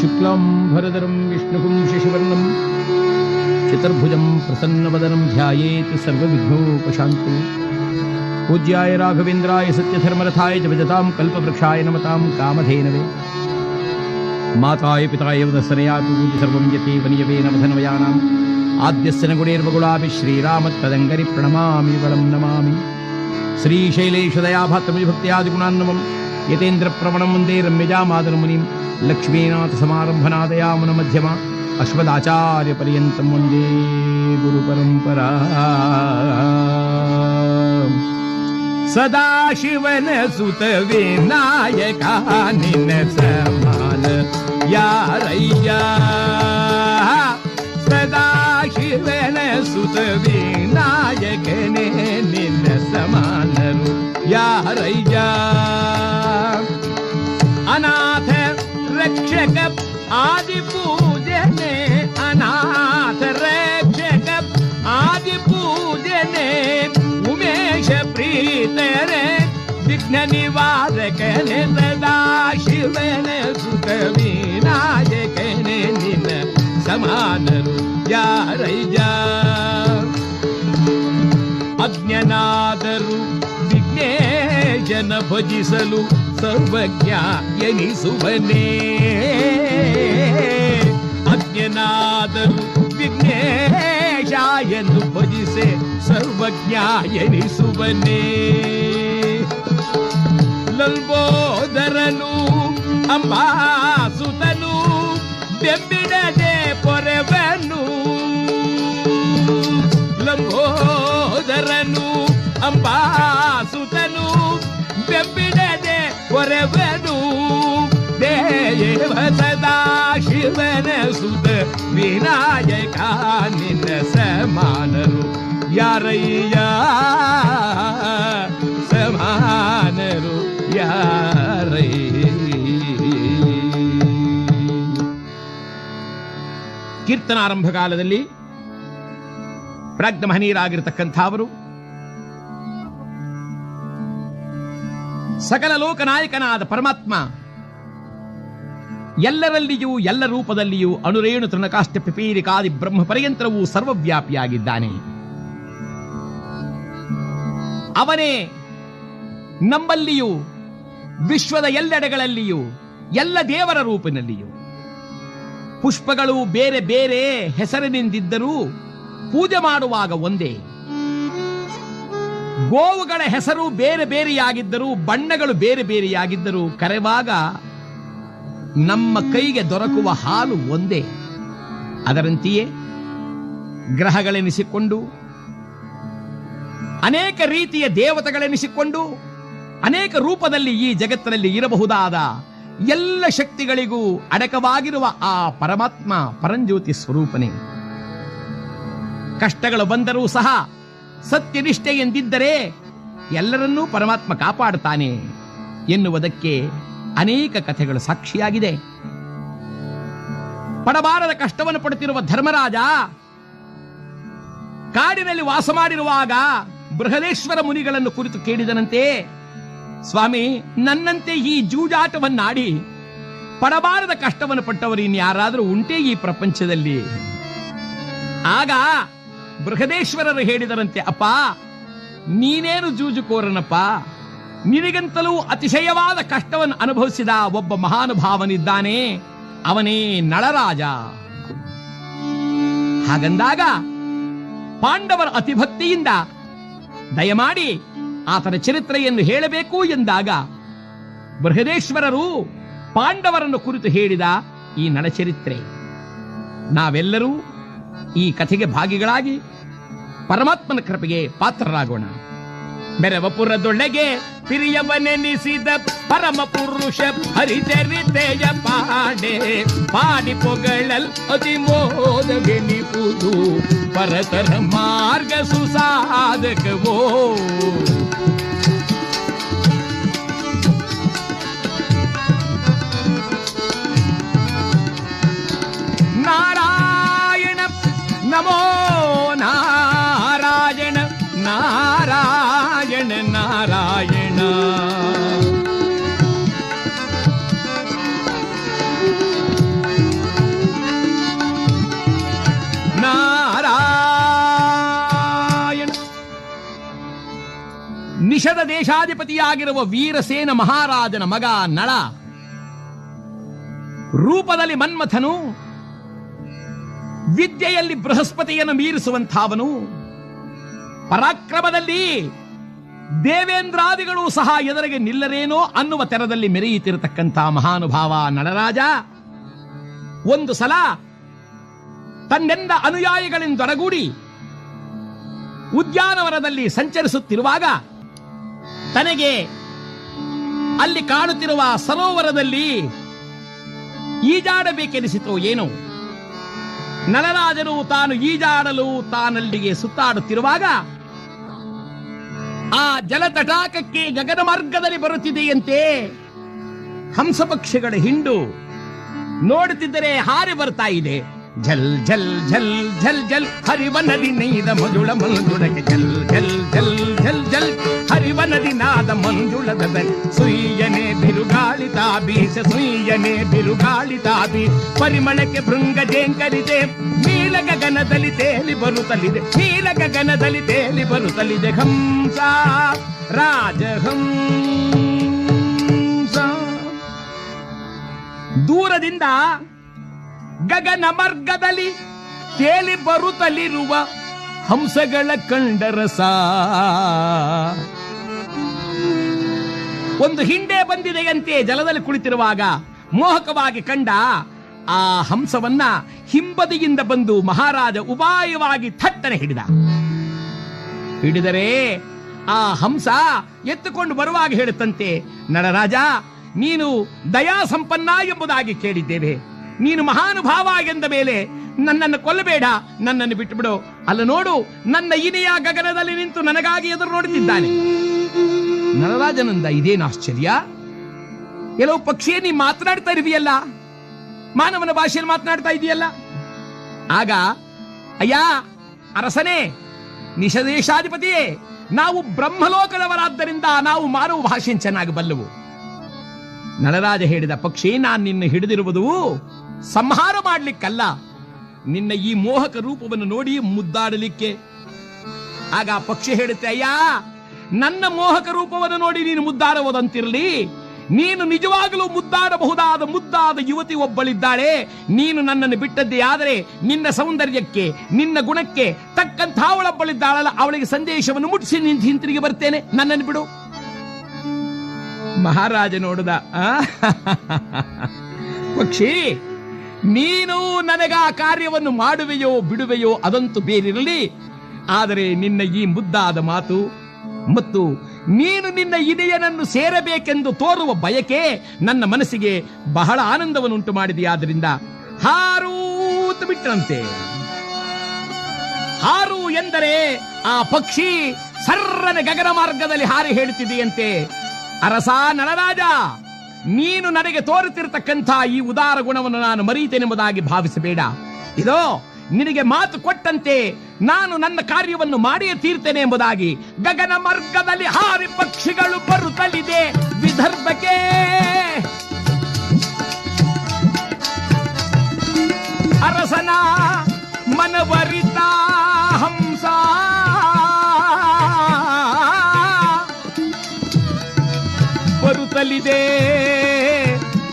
शुक्लांबरधरं विष्णुं शशिवर्णं चतुर्भुजं प्रसन्नवदनं ध्यायेत् सर्वविघ्नोपशान्तये। पूज्याय राघवेन्द्राय सत्यधर्मरथाय च विदतां कल्पवृक्षाय नमतां कामधेनवे। माताय पिताय वदसनया पूज्य सर्वं यतेव नियवे नवधन्वयानाम् आद्यस्य न गुणैर्वगुणाभिः श्रीरामत्तदङ्गरि प्रणमामि वलं नमामि। श्रीशैलेशदयाभातृभक्त्यादिगुणान्नवम् यतेन्द्रप्रवणं वन्दे रम्यजामादरमुनिं लक्ष्मीनाथसमारम्भनादयामुनमध्यमा अश्वदाचार्यपर्यन्तं वन्दे गुरुपरम्परा। सदाशिवन सुत विनायका निन्न समान यारय्या। सदाशिवन सुत विनायकने निन्न समानರು ಯಾರಯ್ಯ. अनाथ रक्षक आदि पूजने अनाथ रक्षक आदि पूजने उमेश प्रीतरे विघ्न निवारकने सदाशिवने सुत विनायकने निನ್ನ ಸಮಾನರು ಯಾರಯ್ಯ. ಅಜ್ಞನಾದರು ವಿಘ್ನೇಶನ ಭಜಿಸಲು ಸರ್ವಜ್ಞ ಎನಿಸುವನೇ. ಅಜ್ಞನಾದರು ವಿಘ್ನೇಶಾಯನು ಭಜಿಸೆ ಸರ್ವಜ್ಞ ಎನಿಸುವನೇ. ಲಂಬೋದರನು ಅಂಬಾಸುತನು ಬೆಂಬಿಡದೆ ಪೊರೆವನು. ಲಂಬೋದರನು ಅಂಬಾಸುತನು ಬೆಂಬಿಡದೆ ಪೊರೆವನು. ದೇವ ಸದಾಶಿವನ ಸುತ ವಿನಾಯಕ ನಿನ್ನ ಸಮಾನರು ಯಾರಯ್ಯ. ಸಮಾನರು ಯಾರಯ್ಯ. ಕೀರ್ತನಾರಂಭ ಕಾಲದಲ್ಲಿ ಪ್ರಾಜ್ಞ ಮಹನೀಯರಾಗಿರತಕ್ಕಂಥವರು ಸಕಲ ಲೋಕನಾಯಕನಾದ ಪರಮಾತ್ಮ ಎಲ್ಲರಲ್ಲಿಯೂ ಎಲ್ಲ ರೂಪದಲ್ಲಿಯೂ ಅಣುರೇಣು ತೃಣಕಾಷ್ಟ ಪಿಪೀಲಿಕಾದಿ ಬ್ರಹ್ಮ ಪರ್ಯಂತರವೂ ಸರ್ವವ್ಯಾಪಿಯಾಗಿದ್ದಾನೆ. ಅವನೇ ನಮ್ಮಲ್ಲಿಯೂ ವಿಶ್ವದ ಎಲ್ಲೆಡೆಗಳಲ್ಲಿಯೂ ಎಲ್ಲ ದೇವರ ರೂಪಿನಲ್ಲಿಯೂ. ಪುಷ್ಪಗಳು ಬೇರೆ ಬೇರೆ ಹೆಸರಿನಿಂದಿದ್ದರೂ ಪೂಜೆ ಮಾಡುವಾಗ ಒಂದೇ. ಗೋವುಗಳ ಹೆಸರು ಬೇರೆ ಬೇರೆಯಾಗಿದ್ದರೂ ಬಣ್ಣಗಳು ಬೇರೆ ಬೇರೆಯಾಗಿದ್ದರೂ ಕರೆವಾಗ ನಮ್ಮ ಕೈಗೆ ದೊರಕುವ ಹಾಲು ಒಂದೇ. ಅದರಂತೆಯೇ ಗ್ರಹಗಳೆನಿಸಿಕೊಂಡು ಅನೇಕ ರೀತಿಯ ದೇವತೆಗಳೆನಿಸಿಕೊಂಡು ಅನೇಕ ರೂಪದಲ್ಲಿ ಈ ಜಗತ್ತಿನಲ್ಲಿ ಇರಬಹುದಾದ ಎಲ್ಲ ಶಕ್ತಿಗಳಿಗೂ ಅಡಕವಾಗಿರುವ ಆ ಪರಮಾತ್ಮ ಪರಂಜ್ಯೋತಿ ಸ್ವರೂಪನೇ. ಕಷ್ಟಗಳು ಬಂದರೂ ಸಹ ಸತ್ಯನಿಷ್ಠೆ ಎಂದಿದ್ದರೆ ಎಲ್ಲರನ್ನೂ ಪರಮಾತ್ಮ ಕಾಪಾಡುತ್ತಾನೆ ಎನ್ನುವುದಕ್ಕೆ ಅನೇಕ ಕಥೆಗಳು ಸಾಕ್ಷಿಯಾಗಿದೆ. ಪಡಬಾರದ ಕಷ್ಟವನ್ನು ಪಡುತ್ತಿರುವ ಧರ್ಮರಾಜ ಕಾಡಿನಲ್ಲಿ ವಾಸ ಮಾಡಿರುವಾಗ ಬೃಹದೇಶ್ವರ ಮುನಿಗಳನ್ನು ಕುರಿತು ಕೇಳಿದನಂತೆ, ಸ್ವಾಮಿ, ನನ್ನಂತೆ ಈ ಜೂಜಾಟವನ್ನಾಡಿ ಪಡಬಾರದ ಕಷ್ಟವನ್ನು ಪಟ್ಟವರು ಇನ್ಯಾರಾದರೂ ಉಂಟೇ ಈ ಪ್ರಪಂಚದಲ್ಲಿ? ಆಗ ಬೃಹದೇಶ್ವರರು ಹೇಳಿದರಂತೆ, ಅಪ್ಪ, ನೀನೇನು ಜೂಜುಕೋರನಪ್ಪ, ನಿನಗಂತಲೂ ಅತಿಶಯವಾದ ಕಷ್ಟವನ್ನು ಅನುಭವಿಸಿದ ಒಬ್ಬ ಮಹಾನುಭಾವನಿದ್ದಾನೆ, ಅವನೇ ನಳರಾಜ. ಹಾಗಂದಾಗ ಪಾಂಡವರ ಅತಿಭಕ್ತಿಯಿಂದ ದಯಮಾಡಿ ಆತನ ಚರಿತ್ರೆಯನ್ನು ಹೇಳಬೇಕು ಎಂದಾಗ ಬೃಹದೇಶ್ವರರು ಪಾಂಡವರನ್ನು ಕುರಿತು ಹೇಳಿದ ಈ ನಳಚರಿತ್ರೆ. ನಾವೆಲ್ಲರೂ ಈ ಕಥೆಗೆ ಭಾಗಿಗಳಾಗಿ ಪರಮಾತ್ಮನ ಕೃಪೆಗೆ ಪಾತ್ರರಾಗೋಣ. ಬೆರವಪುರದೊಳಗೆ ಪ್ರಿಯವನೆನಿಸಿದ ಪರಮ ಪುರುಷ ಹರಿಚರಿತೆಯ ಪಾಡೆ ಪಾಡಿ ಪೊಗಳಲ್ ಅತಿಮೋದವೆನಿಪುದು ಪರತರ ಮಾರ್ಗ ಸುಸಾಧಕವೋ. ನಾರಾಯಣ ನಮೋ ನಾರಾಯಣ ನಾರಾಯಣ ನಾರಾಯಣ. ದೇಶದ ದೇಶಾಧಿಪತಿಯಾಗಿರುವ ವೀರಸೇನ ಮಹಾರಾಜನ ಮಗ ನಳ, ರೂಪದಲ್ಲಿ ಮನ್ಮಥನು, ವಿದ್ಯೆಯಲ್ಲಿ ಬೃಹಸ್ಪತಿಯನ್ನು ಮೀರಿಸುವಂಥವನು, ಪರಾಕ್ರಮದಲ್ಲಿ ದೇವೇಂದ್ರಾದಿಗಳು ಸಹ ಎದುರಿಗೆ ನಿಲ್ಲರೇನೋ ಅನ್ನುವ ತೆರದಲ್ಲಿ ಮೆರೆಯುತ್ತಿರತಕ್ಕಂಥ ಮಹಾನುಭಾವ ನಳರಾಜ ಒಂದು ಸಲ ತನ್ನೆಲ್ಲ ಅನುಯಾಯಿಗಳಿಂದೊಡಗೂಡಿ ಉದ್ಯಾನವನದಲ್ಲಿ ಸಂಚರಿಸುತ್ತಿರುವಾಗ ತನಗೆ ಅಲ್ಲಿ ಕಾಣುತ್ತಿರುವ ಸರೋವರದಲ್ಲಿ ಈಜಾಡಬೇಕೆನಿಸಿತೋ ಏನೋ. ನಳರಾಜನು ತಾನು ಈಜಾಡಲು ತಾನಲ್ಲಿಗೆ ಸುತ್ತಾಡುತ್ತಿರುವಾಗ ಆ ಜಲತಟಾಕಕ್ಕೆ ಗಗನ ಮಾರ್ಗದಲ್ಲಿ ಬರುತ್ತಿದೆಯಂತೆ ಹಂಸ ಪಕ್ಷಿಗಳ ಹಿಂಡು. ನೋಡುತ್ತಿದ್ದರೆ ಹಾರಿ ಬರ್ತಾ ಇದೆ. ಝಲ್ ಝಲ್ ಝಲ್ ಝಲ್ ಝಲ್ ಹರಿವ ನದಿ ನೈದ ಮಧುಳ ಮಂಜುಳಗೆ ಝಲ್ ಝಲ್ ಝಲ್ ಝಲ್ ಝಲ್ ಹರಿವ ನದಿ ನಾದ ಮಂಜುಳದ ಸುಯ್ಯನೆ ಬಿರುಗಾಳಿತಾ ಬೀಸ ಸುಯ್ಯನೆ ಬಿರುಗಾಳಿತಾ ಬೀ ಪರಿಮಳಕ್ಕೆ ಭೃಂಗ ಜೇಂಕರಿದೆ. ನೀಲ ಗಗನದಲ್ಲಿ ತೇಲಿ ಬರುತ್ತಲಿದೆ, ನೀಲ ಗಗನದಲ್ಲಿ ತೇಲಿ ಬರುತ್ತಲಿದೆ ಹಂಸ ರಾಜಹಂಸ. ದೂರದಿಂದ ಗಗನ ಮಾರ್ಗದಲ್ಲಿ ತೇಲಿ ಬರುತ್ತಲಿರುವ ಹಂಸಗಳ ಕಂಡರಸ. ಒಂದು ಹಿಂಡೆ ಬಂದಿದೆಯಂತೆ ಜಲದಲ್ಲಿ ಕುಳಿತಿರುವಾಗ ಮೋಹಕವಾಗಿ ಕಂಡ ಆ ಹಂಸವನ್ನ ಹಿಂಬದಿಯಿಂದ ಬಂದು ಮಹಾರಾಜ ಉಪಾಯವಾಗಿ ಥಟ್ಟನೆ ಹಿಡಿದರೆ ಆ ಹಂಸ ಎತ್ತುಕೊಂಡು ಬರುವಾಗ ಹೇಳುತ್ತಂತೆ, ನಳರಾಜ ನೀನು ದಯಾ ಸಂಪನ್ನ ಎಂಬುದಾಗಿ ಕೇಳಿದ್ದೇವೆ. ನೀನು ಮಹಾನುಭಾವ ಎಂದ ಮೇಲೆ ನನ್ನನ್ನು ಕೊಲ್ಲಬೇಡ, ನನ್ನನ್ನು ಬಿಟ್ಟುಬಿಡು. ಅಲ್ಲ ನೋಡು, ನನ್ನ ಇನಿಯ ಗಗನದಲ್ಲಿ ನಿಂತು ನನಗಾಗಿ ಎದುರು ನೋಡುತ್ತಿದ್ದಾನೆ. ನಳರಾಜನಂದ, ಇದೇನು ಆಶ್ಚರ್ಯ, ಕೆಲವು ಪಕ್ಷಿಯೇ ನೀ ಮಾತನಾಡ್ತಾ ಇರುವಿಯಲ್ಲ, ಮಾನವನ ಭಾಷೆಯಲ್ಲಿ ಮಾತನಾಡ್ತಾ ಇದೆಯಲ್ಲ. ಆಗ ಅಯ್ಯ ಅರಸನೇ, ನಿಷದೇಶಾಧಿಪತಿಯೇ, ನಾವು ಬ್ರಹ್ಮಲೋಕದವರಾದ್ದರಿಂದ ನಾವು ಮಾನವ ಭಾಷೆಯನ್ನು ಚೆನ್ನಾಗಿ ಬಲ್ಲವು. ನಳರಾಜ ಹೇಳಿದ, ಪಕ್ಷಿ, ನಾನು ನಿನ್ನ ಹಿಡಿದಿರುವುದು ಸಂಹಾರ ಮಾಡಲಿಕ್ಕಲ್ಲ, ನಿನ್ನ ಈ ಮೋಹಕ ರೂಪವನ್ನು ನೋಡಿ ಮುದ್ದಾಡಲಿಕ್ಕೆ. ಆಗ ಪಕ್ಷಿ ಹೇಳುತ್ತೆ, ಅಯ್ಯ ನನ್ನ ಮೋಹಕ ರೂಪವನ್ನು ನೋಡಿ ನೀನು ಮುದ್ದಾಡುವುದಂತಿರಲಿ, ನೀನು ನಿಜವಾಗಲೂ ಮುದ್ದಾಡಬಹುದಾದ ಮುದ್ದಾದ ಯುವತಿ ಒಬ್ಬಳಿದ್ದಾಳೆ. ನೀನು ನನ್ನನ್ನು ಬಿಟ್ಟದ್ದೇ ಆದರೆ ನಿನ್ನ ಸೌಂದರ್ಯಕ್ಕೆ ನಿನ್ನ ಗುಣಕ್ಕೆ ತಕ್ಕಂಥ ಅವಳೊಬ್ಬಳಿದ್ದಾಳಲ್ಲ, ಅವಳಿಗೆ ಸಂದೇಶವನ್ನು ಮುಟ್ಟಿಸಿ ನಿಂತು ಹಿಂತಿರುಗಿ ಬರ್ತೇನೆ, ನನ್ನನ್ನು ಬಿಡು. ಮಹಾರಾಜ ನೋಡಿದ, ಪಕ್ಷಿ, ನೀನು ನನಗ ಆ ಕಾರ್ಯವನ್ನು ಮಾಡುವೆಯೋ ಬಿಡುವೆಯೋ ಅದಂತೂ ಬೇರಿರಲಿ, ಆದರೆ ನಿನ್ನ ಈ ಮುದ್ದಾದ ಮಾತು ಮತ್ತು ನೀನು ನಿನ್ನ ಇಡೆಯನನ್ನು ಸೇರಬೇಕೆಂದು ತೋರುವ ಬಯಕೆ ನನ್ನ ಮನಸ್ಸಿಗೆ ಬಹಳ ಆನಂದವನ್ನುಂಟು ಮಾಡಿದೆಯಾದ್ದರಿಂದ ಹಾರೂತ ಬಿಟ್ಟಂತೆ. ಹಾರು ಎಂದರೆ ಆ ಪಕ್ಷಿ ಸರ್ರನ ಗಗನ ಮಾರ್ಗದಲ್ಲಿ ಹಾರಿ ಹೇಳುತ್ತಿದೆಯಂತೆ, ಅರಸ ನಳರಾಜ, ನೀನು ನನಗೆ ತೋರುತ್ತಿರತಕ್ಕಂಥ ಈ ಉದಾರ ಗುಣವನ್ನು ನಾನು ಮರೀತೇನೆಂಬುದಾಗಿ ಭಾವಿಸಬೇಡ. ಇದೋ ನಿನಗೆ ಮಾತು ಕೊಟ್ಟಂತೆ ನಾನು ನನ್ನ ಕಾರ್ಯವನ್ನು ಮಾಡಿಯೇ ತೀರ್ತೇನೆ ಎಂಬುದಾಗಿ ಗಗನ ಮಾರ್ಗದಲ್ಲಿ ಹಾರಿ ಪಕ್ಷಿಗಳು ಬರುತ್ತಲಿದೆ ವಿದರ್ಭಕ್ಕೆ. ಅರಸನ ಮನವರಿತ ಹಂಸ ಬರುತ್ತಲಿದೆ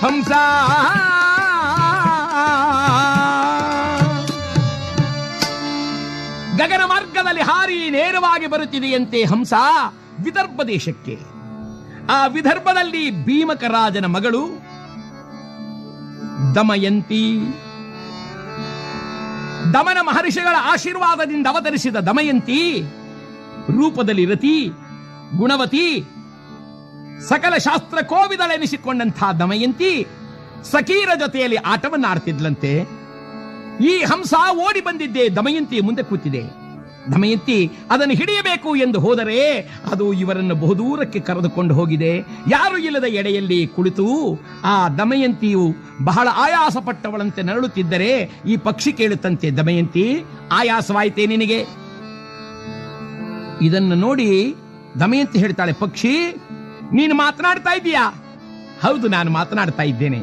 ಹಂಸ. ಗಗನ ಮಾರ್ಗದಲ್ಲಿ ಹಾರಿ ನೇರವಾಗಿ ಬರುತ್ತಿದೆಯಂತೆ ಹಂಸ ವಿದರ್ಭ ದೇಶಕ್ಕೆ. ಆ ವಿದರ್ಭದಲ್ಲಿ ಭೀಮಕ ರಾಜನ ಮಗಳು ದಮಯಂತಿ, ದಮನ ಮಹರ್ಷಿಗಳ ಆಶೀರ್ವಾದದಿಂದ ಅವತರಿಸಿದ ದಮಯಂತಿ, ರೂಪದಲ್ಲಿ ರತಿ, ಗುಣವತಿ, ಸಕಲ ಶಾಸ್ತ್ರ ಕೋವಿದಳೆನಿಸಿಕೊಂಡಂಥ ದಮಯಂತಿ ಸಖೀರ ಜೊತೆಯಲ್ಲಿ ಆಟವನ್ನಾಡ್ತಿದ್ಲಂತೆ. ಈ ಹಂಸ ಓಡಿ ಬಂದಿದ್ದೆ ದಮಯಂತಿ ಮುಂದೆ ಕೂತಿದೆ. ದಮಯಂತಿ ಅದನ್ನು ಹಿಡಿಯಬೇಕು ಎಂದು ಹೋದರೆ ಅದು ಇವರನ್ನು ಬಹುದೂರಕ್ಕೆ ಕರೆದುಕೊಂಡು ಹೋಗಿದೆ. ಯಾರು ಇಲ್ಲದ ಎಡೆಯಲ್ಲಿ ಕುಳಿತು ಆ ದಮಯಂತಿಯು ಬಹಳ ಆಯಾಸ ಪಟ್ಟವಳಂತೆ ನರಳುತ್ತಿದ್ದರೆ ಈ ಪಕ್ಷಿ ಕೇಳುತ್ತಂತೆ, ದಮಯಂತಿ, ಆಯಾಸವಾಯಿತೇ ನಿನಗೆ? ಇದನ್ನು ನೋಡಿ ದಮಯಂತಿ ಹೇಳ್ತಾಳೆ, ಪಕ್ಷಿ, ನೀನು ಮಾತನಾಡ್ತಾ ಇದ್ದೀಯಾ? ಹೌದು, ನಾನು ಮಾತನಾಡ್ತಾ ಇದ್ದೇನೆ.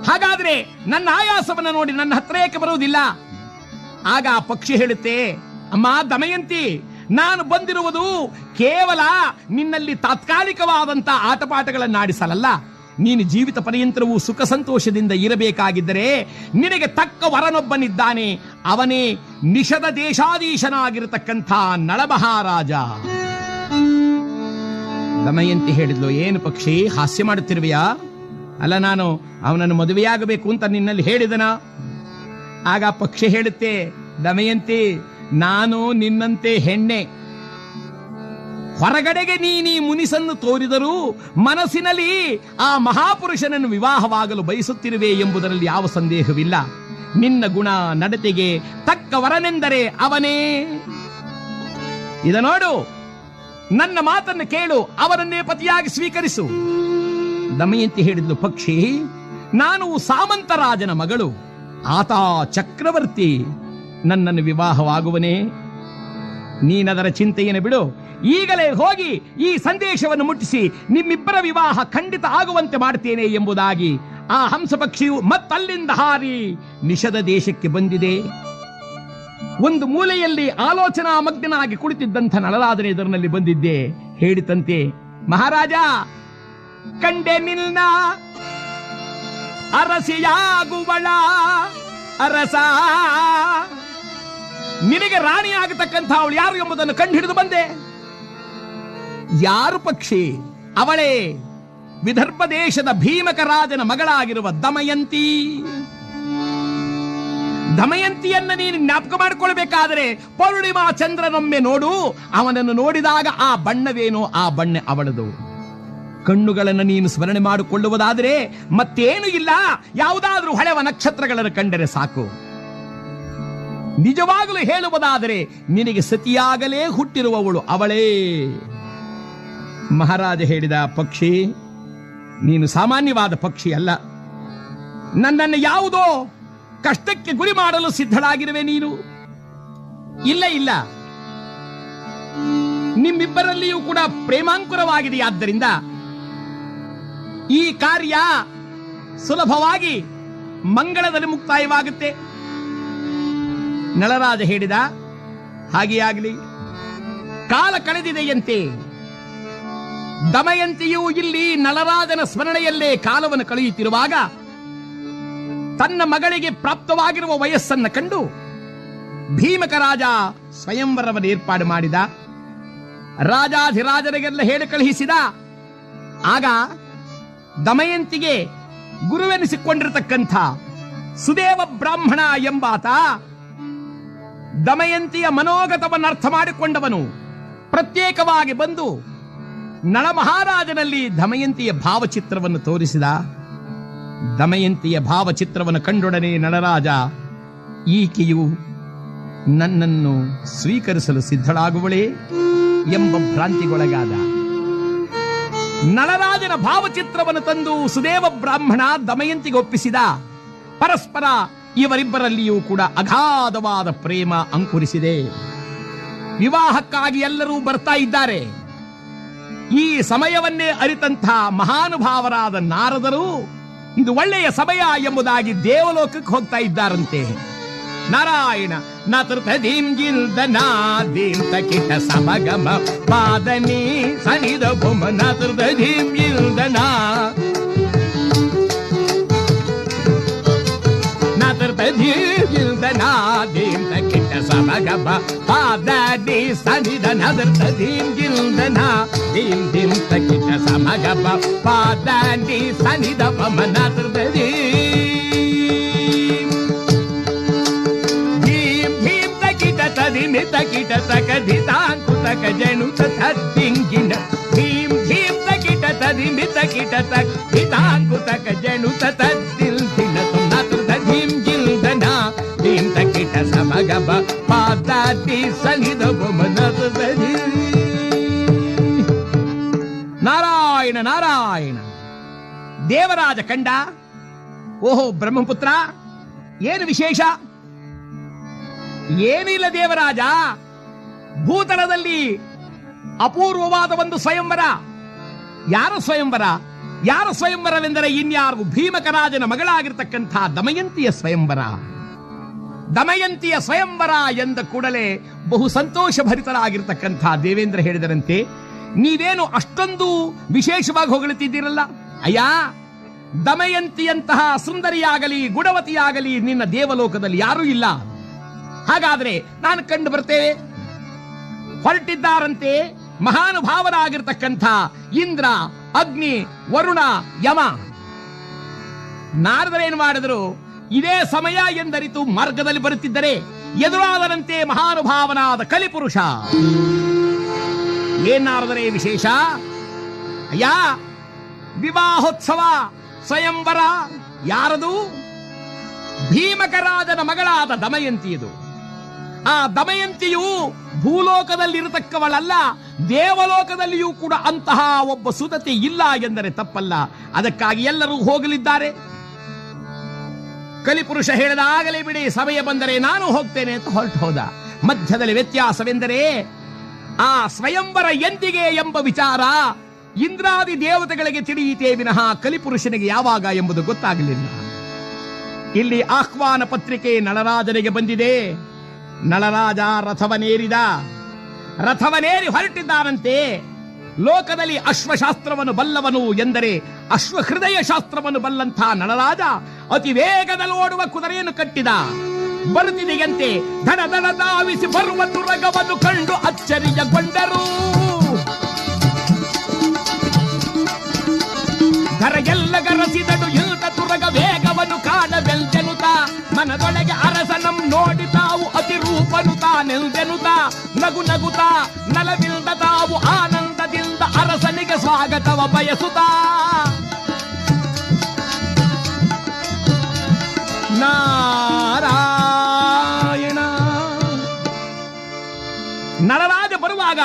ಹಾಗಾದ್ರೆ ನನ್ನ ಆಯಾಸವನ್ನು ನೋಡಿ ನನ್ನ ಹತ್ರ ಏಕೆ ಬರುವುದಿಲ್ಲ? ಆಗ ಆ ಪಕ್ಷಿ ಹೇಳುತ್ತೆ, ಅಮ್ಮ ದಮಯಂತಿ, ನಾನು ಬಂದಿರುವುದು ಕೇವಲ ನಿನ್ನಲ್ಲಿ ತಾತ್ಕಾಲಿಕವಾದಂತ ಆಟಪಾಠಗಳನ್ನಾಡಿಸಲಲ್ಲ. ನೀನು ಜೀವಿತ ಪರ್ಯಂತರವೂ ಸುಖ ಸಂತೋಷದಿಂದ ಇರಬೇಕಾಗಿದ್ದರೆ ನಿನಗೆ ತಕ್ಕ ವರನೊಬ್ಬನಿದ್ದಾನೆ. ಅವನೇ ನಿಷದ ದೇಶಾಧೀಶನಾಗಿರತಕ್ಕಂಥ ನಳಮಹಾರಾಜ. ದಮಯಂತಿ ಹೇಳಿದ್ಲು, ಏನು ಪಕ್ಷಿ ಹಾಸ್ಯ ಮಾಡುತ್ತಿರುವೆಯಾ? ಅಲ್ಲ, ನಾನು ಅವನನ್ನು ಮದುವೆಯಾಗಬೇಕು ಅಂತ ನಿನ್ನಲ್ಲಿ ಹೇಳಿದನ? ಆಗ ಪಕ್ಷಿ ಹೇಳುತ್ತೆ, ದಮಯಂತಿ, ನಾನು ನಿನ್ನಂತೆ ಹೆಣ್ಣೆ. ಹೊರಗಡೆಗೆ ನೀನೀ ಮುನಿಸನ್ನು ತೋರಿದರೂ ಮನಸ್ಸಿನಲ್ಲಿ ಆ ಮಹಾಪುರುಷನನ್ನು ವಿವಾಹವಾಗಲು ಬಯಸುತ್ತಿರುವೆ ಎಂಬುದರಲ್ಲಿ ಯಾವ ಸಂದೇಹವಿಲ್ಲ. ನಿನ್ನ ಗುಣ ನಡತೆಗೆ ತಕ್ಕ ವರನೆಂದರೆ ಅವನೇ. ಇದ ನೋಡು, ನನ್ನ ಮಾತನ್ನು ಕೇಳು, ಅವನನ್ನೇ ಪತಿಯಾಗಿ ಸ್ವೀಕರಿಸು. ದಮಯಂತಿ ಹೇಳಿದ್ಲು, ಪಕ್ಷಿ, ನಾನು ಸಾಮಂತರಾಜನ ಮಗಳು, ಆತ ಚಕ್ರವರ್ತಿ. ನನ್ನನ್ನು ವಿವಾಹವಾಗುವನೇ? ನೀನದರ ಚಿಂತೆಯನ್ನು ಬಿಡು. ಈಗಲೇ ಹೋಗಿ ಈ ಸಂದೇಶವನ್ನು ಮುಟ್ಟಿಸಿ ನಿಮ್ಮಿಬ್ಬರ ವಿವಾಹ ಖಂಡಿತ ಆಗುವಂತೆ ಮಾಡ್ತೇನೆ ಎಂಬುದಾಗಿ ಆ ಹಂಸ ಪಕ್ಷಿಯು ಮತ್ತಲ್ಲಿಂದ ಹಾರಿ ನಿಷದ ದೇಶಕ್ಕೆ ಬಂದಿದೆ. ಒಂದು ಮೂಲೆಯಲ್ಲಿ ಆಲೋಚನಾ ಮಗ್ನಾಗಿ ಕುಳಿತಿದ್ದಂಥ ನಳರಾಜನ ಎದುರಿನಲ್ಲಿ ಬಂದಿದ್ದೆ. ಹೇಳಿತಂತೆ, ಮಹಾರಾಜ, ಕಂಡೆ ನಿನ್ನ ಅರಸಿಯಾಗುವಳ ಅರಸ. ನಿನಗೆ ರಾಣಿಯಾಗತಕ್ಕಂಥ ಅವಳು ಯಾರು ಎಂಬುದನ್ನು ಕಂಡು ಹಿಡಿದು ಬಂದೆ. ಯಾರು ಪಕ್ಷಿ? ಅವಳೇ ವಿದರ್ಭ ದೇಶದ ಭೀಮಕ ರಾಜನ ಮಗಳಾಗಿರುವ ದಮಯಂತಿ. ದಮಯಂತಿಯನ್ನ ನೀನು ಜ್ಞಾಪಕ ಮಾಡಿಕೊಳ್ಬೇಕಾದರೆ ಪೌರ್ಣಿಮಾ ಚಂದ್ರನೊಮ್ಮೆ ನೋಡು. ಅವನನ್ನು ನೋಡಿದಾಗ ಆ ಬಣ್ಣವೇನೋ ಆ ಬಣ್ಣ ಅವಳದು. ಕಣ್ಣುಗಳನ್ನು ನೀನು ಸ್ಮರಣೆ ಮಾಡಿಕೊಳ್ಳುವುದಾದರೆ ಮತ್ತೇನು ಇಲ್ಲ, ಯಾವುದಾದ್ರೂ ಹೊಳೆವ ನಕ್ಷತ್ರಗಳನ್ನು ಕಂಡರೆ ಸಾಕು. ನಿಜವಾಗಲೂ ಹೇಳುವುದಾದರೆ ನಿನಗೆ ಸತಿಯಾಗಲೇ ಹುಟ್ಟಿರುವವಳು ಅವಳೇ. ಮಹಾರಾಜ ಹೇಳಿದ, ಪಕ್ಷಿ, ನೀನು ಸಾಮಾನ್ಯವಾದ ಪಕ್ಷಿ ಅಲ್ಲ. ನನ್ನನ್ನು ಯಾವುದೋ ಕಷ್ಟಕ್ಕೆ ಗುರಿ ಮಾಡಲು ಸಿದ್ಧಳಾಗಿರುವೆ ನೀನು. ಇಲ್ಲ ಇಲ್ಲ, ನಿಮ್ಮಿಬ್ಬರಲ್ಲಿಯೂ ಕೂಡ ಪ್ರೇಮಾಂಕುರವಾಗಿದೆಯಾದ್ದರಿಂದ ಈ ಕಾರ್ಯ ಸುಲಭವಾಗಿ ಮಂಗಳದಲ್ಲಿ ಮುಕ್ತಾಯವಾಗುತ್ತೆ. ನಳರಾಜ ಹೇಳಿದ, ಹಾಗೆ ಆಗಲಿ. ಕಾಲ ಕಳೆದಿದೆಯಂತೆ. ದಮಯಂತಿಯು ಇಲ್ಲಿ ನಳರಾಜನ ಸ್ಮರಣೆಯಲ್ಲೇ ಕಾಲವನ್ನು ಕಳೆಯುತ್ತಿರುವಾಗ ತನ್ನ ಮಗಳಿಗೆ ಪ್ರಾಪ್ತವಾಗಿರುವ ವಯಸ್ಸನ್ನು ಕಂಡು ಭೀಮಕ ರಾಜ ಸ್ವಯಂವರವನ್ನು ಏರ್ಪಾಡು ಮಾಡಿದ. ರಾಜಾಧಿರಾಜರಿಗೆಲ್ಲ ಹೇಳಿ ಕಳುಹಿಸಿದ. ಆಗ ದಮಯಂತಿಗೆ ಗುರುವೆನಿಸಿಕೊಂಡಿರತಕ್ಕಂಥ ಸುದೇವ ಬ್ರಾಹ್ಮಣ ಎಂಬಾತ ದಮಯಂತಿಯ ಮನೋಗತವನ್ನು ಅರ್ಥ ಮಾಡಿಕೊಂಡವನು ಪ್ರತ್ಯೇಕವಾಗಿ ಬಂದು ನಳಮಹಾರಾಜನಲ್ಲಿ ದಮಯಂತಿಯ ಭಾವಚಿತ್ರವನ್ನು ತೋರಿಸಿದ. ದಮಯಂತಿಯ ಭಾವಚಿತ್ರವನ್ನು ಕಂಡೊಡನೆ ನಳರಾಜ, ಈಕೆಯು ನನ್ನನ್ನು ಸ್ವೀಕರಿಸಲು ಸಿದ್ಧಳಾಗುವಳೇ ಎಂಬ ಭ್ರಾಂತಿಗೊಳಗಾದ. ನಳರಾಜನ ಭಾವಚಿತ್ರವನ್ನು ತಂದು ಸುದೇವ ಬ್ರಾಹ್ಮಣ ದಮಯಂತಿಗೆ ಒಪ್ಪಿಸಿದ. ಪರಸ್ಪರ ಇವರಿಬ್ಬರಲ್ಲಿಯೂ ಕೂಡ ಅಗಾಧವಾದ ಪ್ರೇಮ ಅಂಕುರಿಸಿದೆ. ವಿವಾಹಕ್ಕಾಗಿ ಎಲ್ಲರೂ ಬರ್ತಾ ಇದ್ದಾರೆ. ಈ ಸಮಯವನ್ನೇ ಅರಿತಂಥ ಮಹಾನುಭಾವರಾದ ನಾರದರು ಇದು ಒಳ್ಳೆಯ ಸಮಯ ಎಂಬುದಾಗಿ ದೇವಲೋಕಕ್ಕೆ ಹೋಗ್ತಾ ಇದ್ದಾರಂತೆ. ನಾರಾಯಣ ನತೃತದೀಂ ಗಿಲ್ದನಾದೀಂ ತಕಿಟ ಸಮಗಮ ಪಾದನಿ ಸನಿದ ಬೊಮ್ಮ ನತೃತದೀಂ ಗಿಲ್ದನಾ ನತೃತದೀಂ ಗಿಲ್ದನಾದೀಂ ತಕಿಟ ಸಮಗಮ ಪಾದನಿ ಸನಿದ ನತೃತದೀಂ ಗಿಲ್ದನಾ ದೀಂ ದೀಂ ತಕಿಟ ಸಮಗಮ ಪಾದನಿ ಸನಿದ ಬೊಮ್ಮ ನತೃತದೀಂ ಮಿತ ಕಿಟ ತಕ ಧಿತಾಂಕುತಕ ಜಣು ತದ್ದಿಂಗಿನ ಭೀಂ ಭೀಂ ತಕಿಟ ತದಿ ಮಿತ ಕಿಟ ತಕ ಧಿತಾಂಕುತಕ ಜಣು ತದ್ದಿಲ್ದಿನ ತುನತೃ ಧೀಂ ಗಿಲ್ದನ ಭೀಂ ತಕಿಟ ಸಮಗಬ ಪಾದಾತಿ ಸನಿದ ಬೊಮನತ ಧೀ. ನಾರಾಯಣ ನಾರಾಯಣ. ದೇವರಾಜ ಕಂಡ, ಓಹೋ ಬ್ರಹ್ಮಪುತ್ರ, ಏನು ವಿಶೇಷ? ಏನಿಲ್ಲ ದೇವರಾಜ, ಭೂತಲದಲ್ಲಿ ಅಪೂರ್ವವಾದ ಒಂದು ಸ್ವಯಂವರ. ಯಾರ ಸ್ವಯಂವರ? ಯಾರ ಸ್ವಯಂವರವೆಂದರೆ ಇನ್ಯಾರು ಭೀಮಕರಾಜನ ಮಗಳಾಗಿರ್ತಕ್ಕಂಥ ದಮಯಂತಿಯ ಸ್ವಯಂವರ. ದಮಯಂತಿಯ ಸ್ವಯಂವರ ಎಂದ ಕೂಡಲೇ ಬಹು ಸಂತೋಷ ಭರಿತರಾಗಿರ್ತಕ್ಕಂಥ ದೇವೇಂದ್ರ ಹೇಳಿದರಂತೆ, ನೀವೇನು ಅಷ್ಟೊಂದು ವಿಶೇಷವಾಗಿ ಹೊಗಳುತ್ತಿದ್ದೀರಲ್ಲ ಅಯ್ಯ, ದಮಯಂತಿಯಂತಹ ಸುಂದರಿಯಾಗಲಿ ಗುಣವತಿಯಾಗಲಿ ನಿನ್ನ ದೇವಲೋಕದಲ್ಲಿ ಯಾರೂ ಇಲ್ಲ. ಹಾಗಾದ್ರೆ ನಾನು ಕಂಡು ಬರ್ತೇವೆ. ಹೊರಟಿದ್ದಾರಂತೆ ಮಹಾನುಭಾವರಾಗಿರ್ತಕ್ಕಂಥ ಇಂದ್ರ, ಅಗ್ನಿ, ವರುಣ, ಯಮ. ನಾರದರೇನು ಮಾಡಿದ್ರು, ಇದೇ ಸಮಯ ಎಂದರಿತು ಮಾರ್ಗದಲ್ಲಿ ಬರುತ್ತಿದ್ದರೆ ಎದುರಾದರಂತೆ ಮಹಾನುಭಾವನಾದ ಕಲಿಪುರುಷ. ಏನಾರದರೆ ವಿಶೇಷ ಅಯ್ಯ, ವಿವಾಹೋತ್ಸವ ಸ್ವಯಂವರ ಯಾರದು? ಭೀಮಕರಾಜನ ಮಗಳಾದ ದಮಯಂತಿಯದು. ಆ ದಮಯಂತಿಯು ಭೂಲೋಕದಲ್ಲಿರತಕ್ಕವಳಲ್ಲ, ದೇವಲೋಕದಲ್ಲಿಯೂ ಕೂಡ ಅಂತಹ ಒಬ್ಬ ಸುದತಿ ಇಲ್ಲ ಎಂದರೆ ತಪ್ಪಲ್ಲ. ಅದಕ್ಕಾಗಿ ಎಲ್ಲರೂ ಹೋಗಲಿದ್ದಾರೆ. ಕಲಿಪುರುಷ ಹೇಳಿದಾಗಲೇ ಬಿಡಿ, ಸಮಯ ಬಂದರೆ ನಾನು ಹೋಗ್ತೇನೆ ಅಂತ ಹೊರಟು ಹೋದ. ಮಧ್ಯದಲ್ಲಿ ವ್ಯತ್ಯಾಸವೆಂದರೆ ಆ ಸ್ವಯಂವರ ಎಂದಿಗೆ ಎಂಬ ವಿಚಾರ ಇಂದ್ರಾದಿ ದೇವತೆಗಳಿಗೆ ತಿಳಿಯಿತೇ ವಿನಃ ಕಲಿಪುರುಷನಿಗೆ ಯಾವಾಗ ಎಂಬುದು ಗೊತ್ತಾಗಲಿಲ್ಲ. ಇಲ್ಲಿ ಆಹ್ವಾನ ಪತ್ರಿಕೆ ನಳರಾಜನಿಗೆ ಬಂದಿದೆ. ನಳರಾಜ ರಥವನೇರಿ ಹೊರಟಿದ್ದಾನಂತೆ. ಲೋಕದಲ್ಲಿ ಅಶ್ವಶಾಸ್ತ್ರವನ್ನು ಬಲ್ಲವನು ಎಂದರೆ ಅಶ್ವಹೃದಯ ಶಾಸ್ತ್ರವನ್ನು ಬಲ್ಲಂಥ ನಳರಾಜ ಅತಿ ವೇಗದಲ್ಲಿ ಓಡುವ ಕುದುರೆಯನ್ನು ಕಟ್ಟಿದ. ಬರುತ್ತಿದೆಯಂತೆ. ಧನ ಧನ ಧಾವಿಸಿ ಬರುವ ತುರಗವನ್ನು ಕಂಡು ಅಚ್ಚರಿಯಗೊಂಡರು. ಧರೆಗೆಲ್ಲ ಗರಸಿದನು ಇಲ್ದ ತುರಗ ವೇಗವನ್ನು ಕಾಣಬೆಲ್ದೆನುತ. ಮನದೊಳಗೆ ಅರಸನಂ ನೋಡಿ ತಾವು ಅತಿರೂಪನು ತಾನೆಲ್ದೆನುತ. ನಗು ನಗುತ್ತ ನಲವಿಲ್ದ ತಾವು ಆನಂದದಿಂದ ಅರಸನಿಗೆ ಸ್ವಾಗತವ ಬಯಸುತ್ತ. ನಾರಾಯಣ. ನಳರಾಜ ಬರುವಾಗ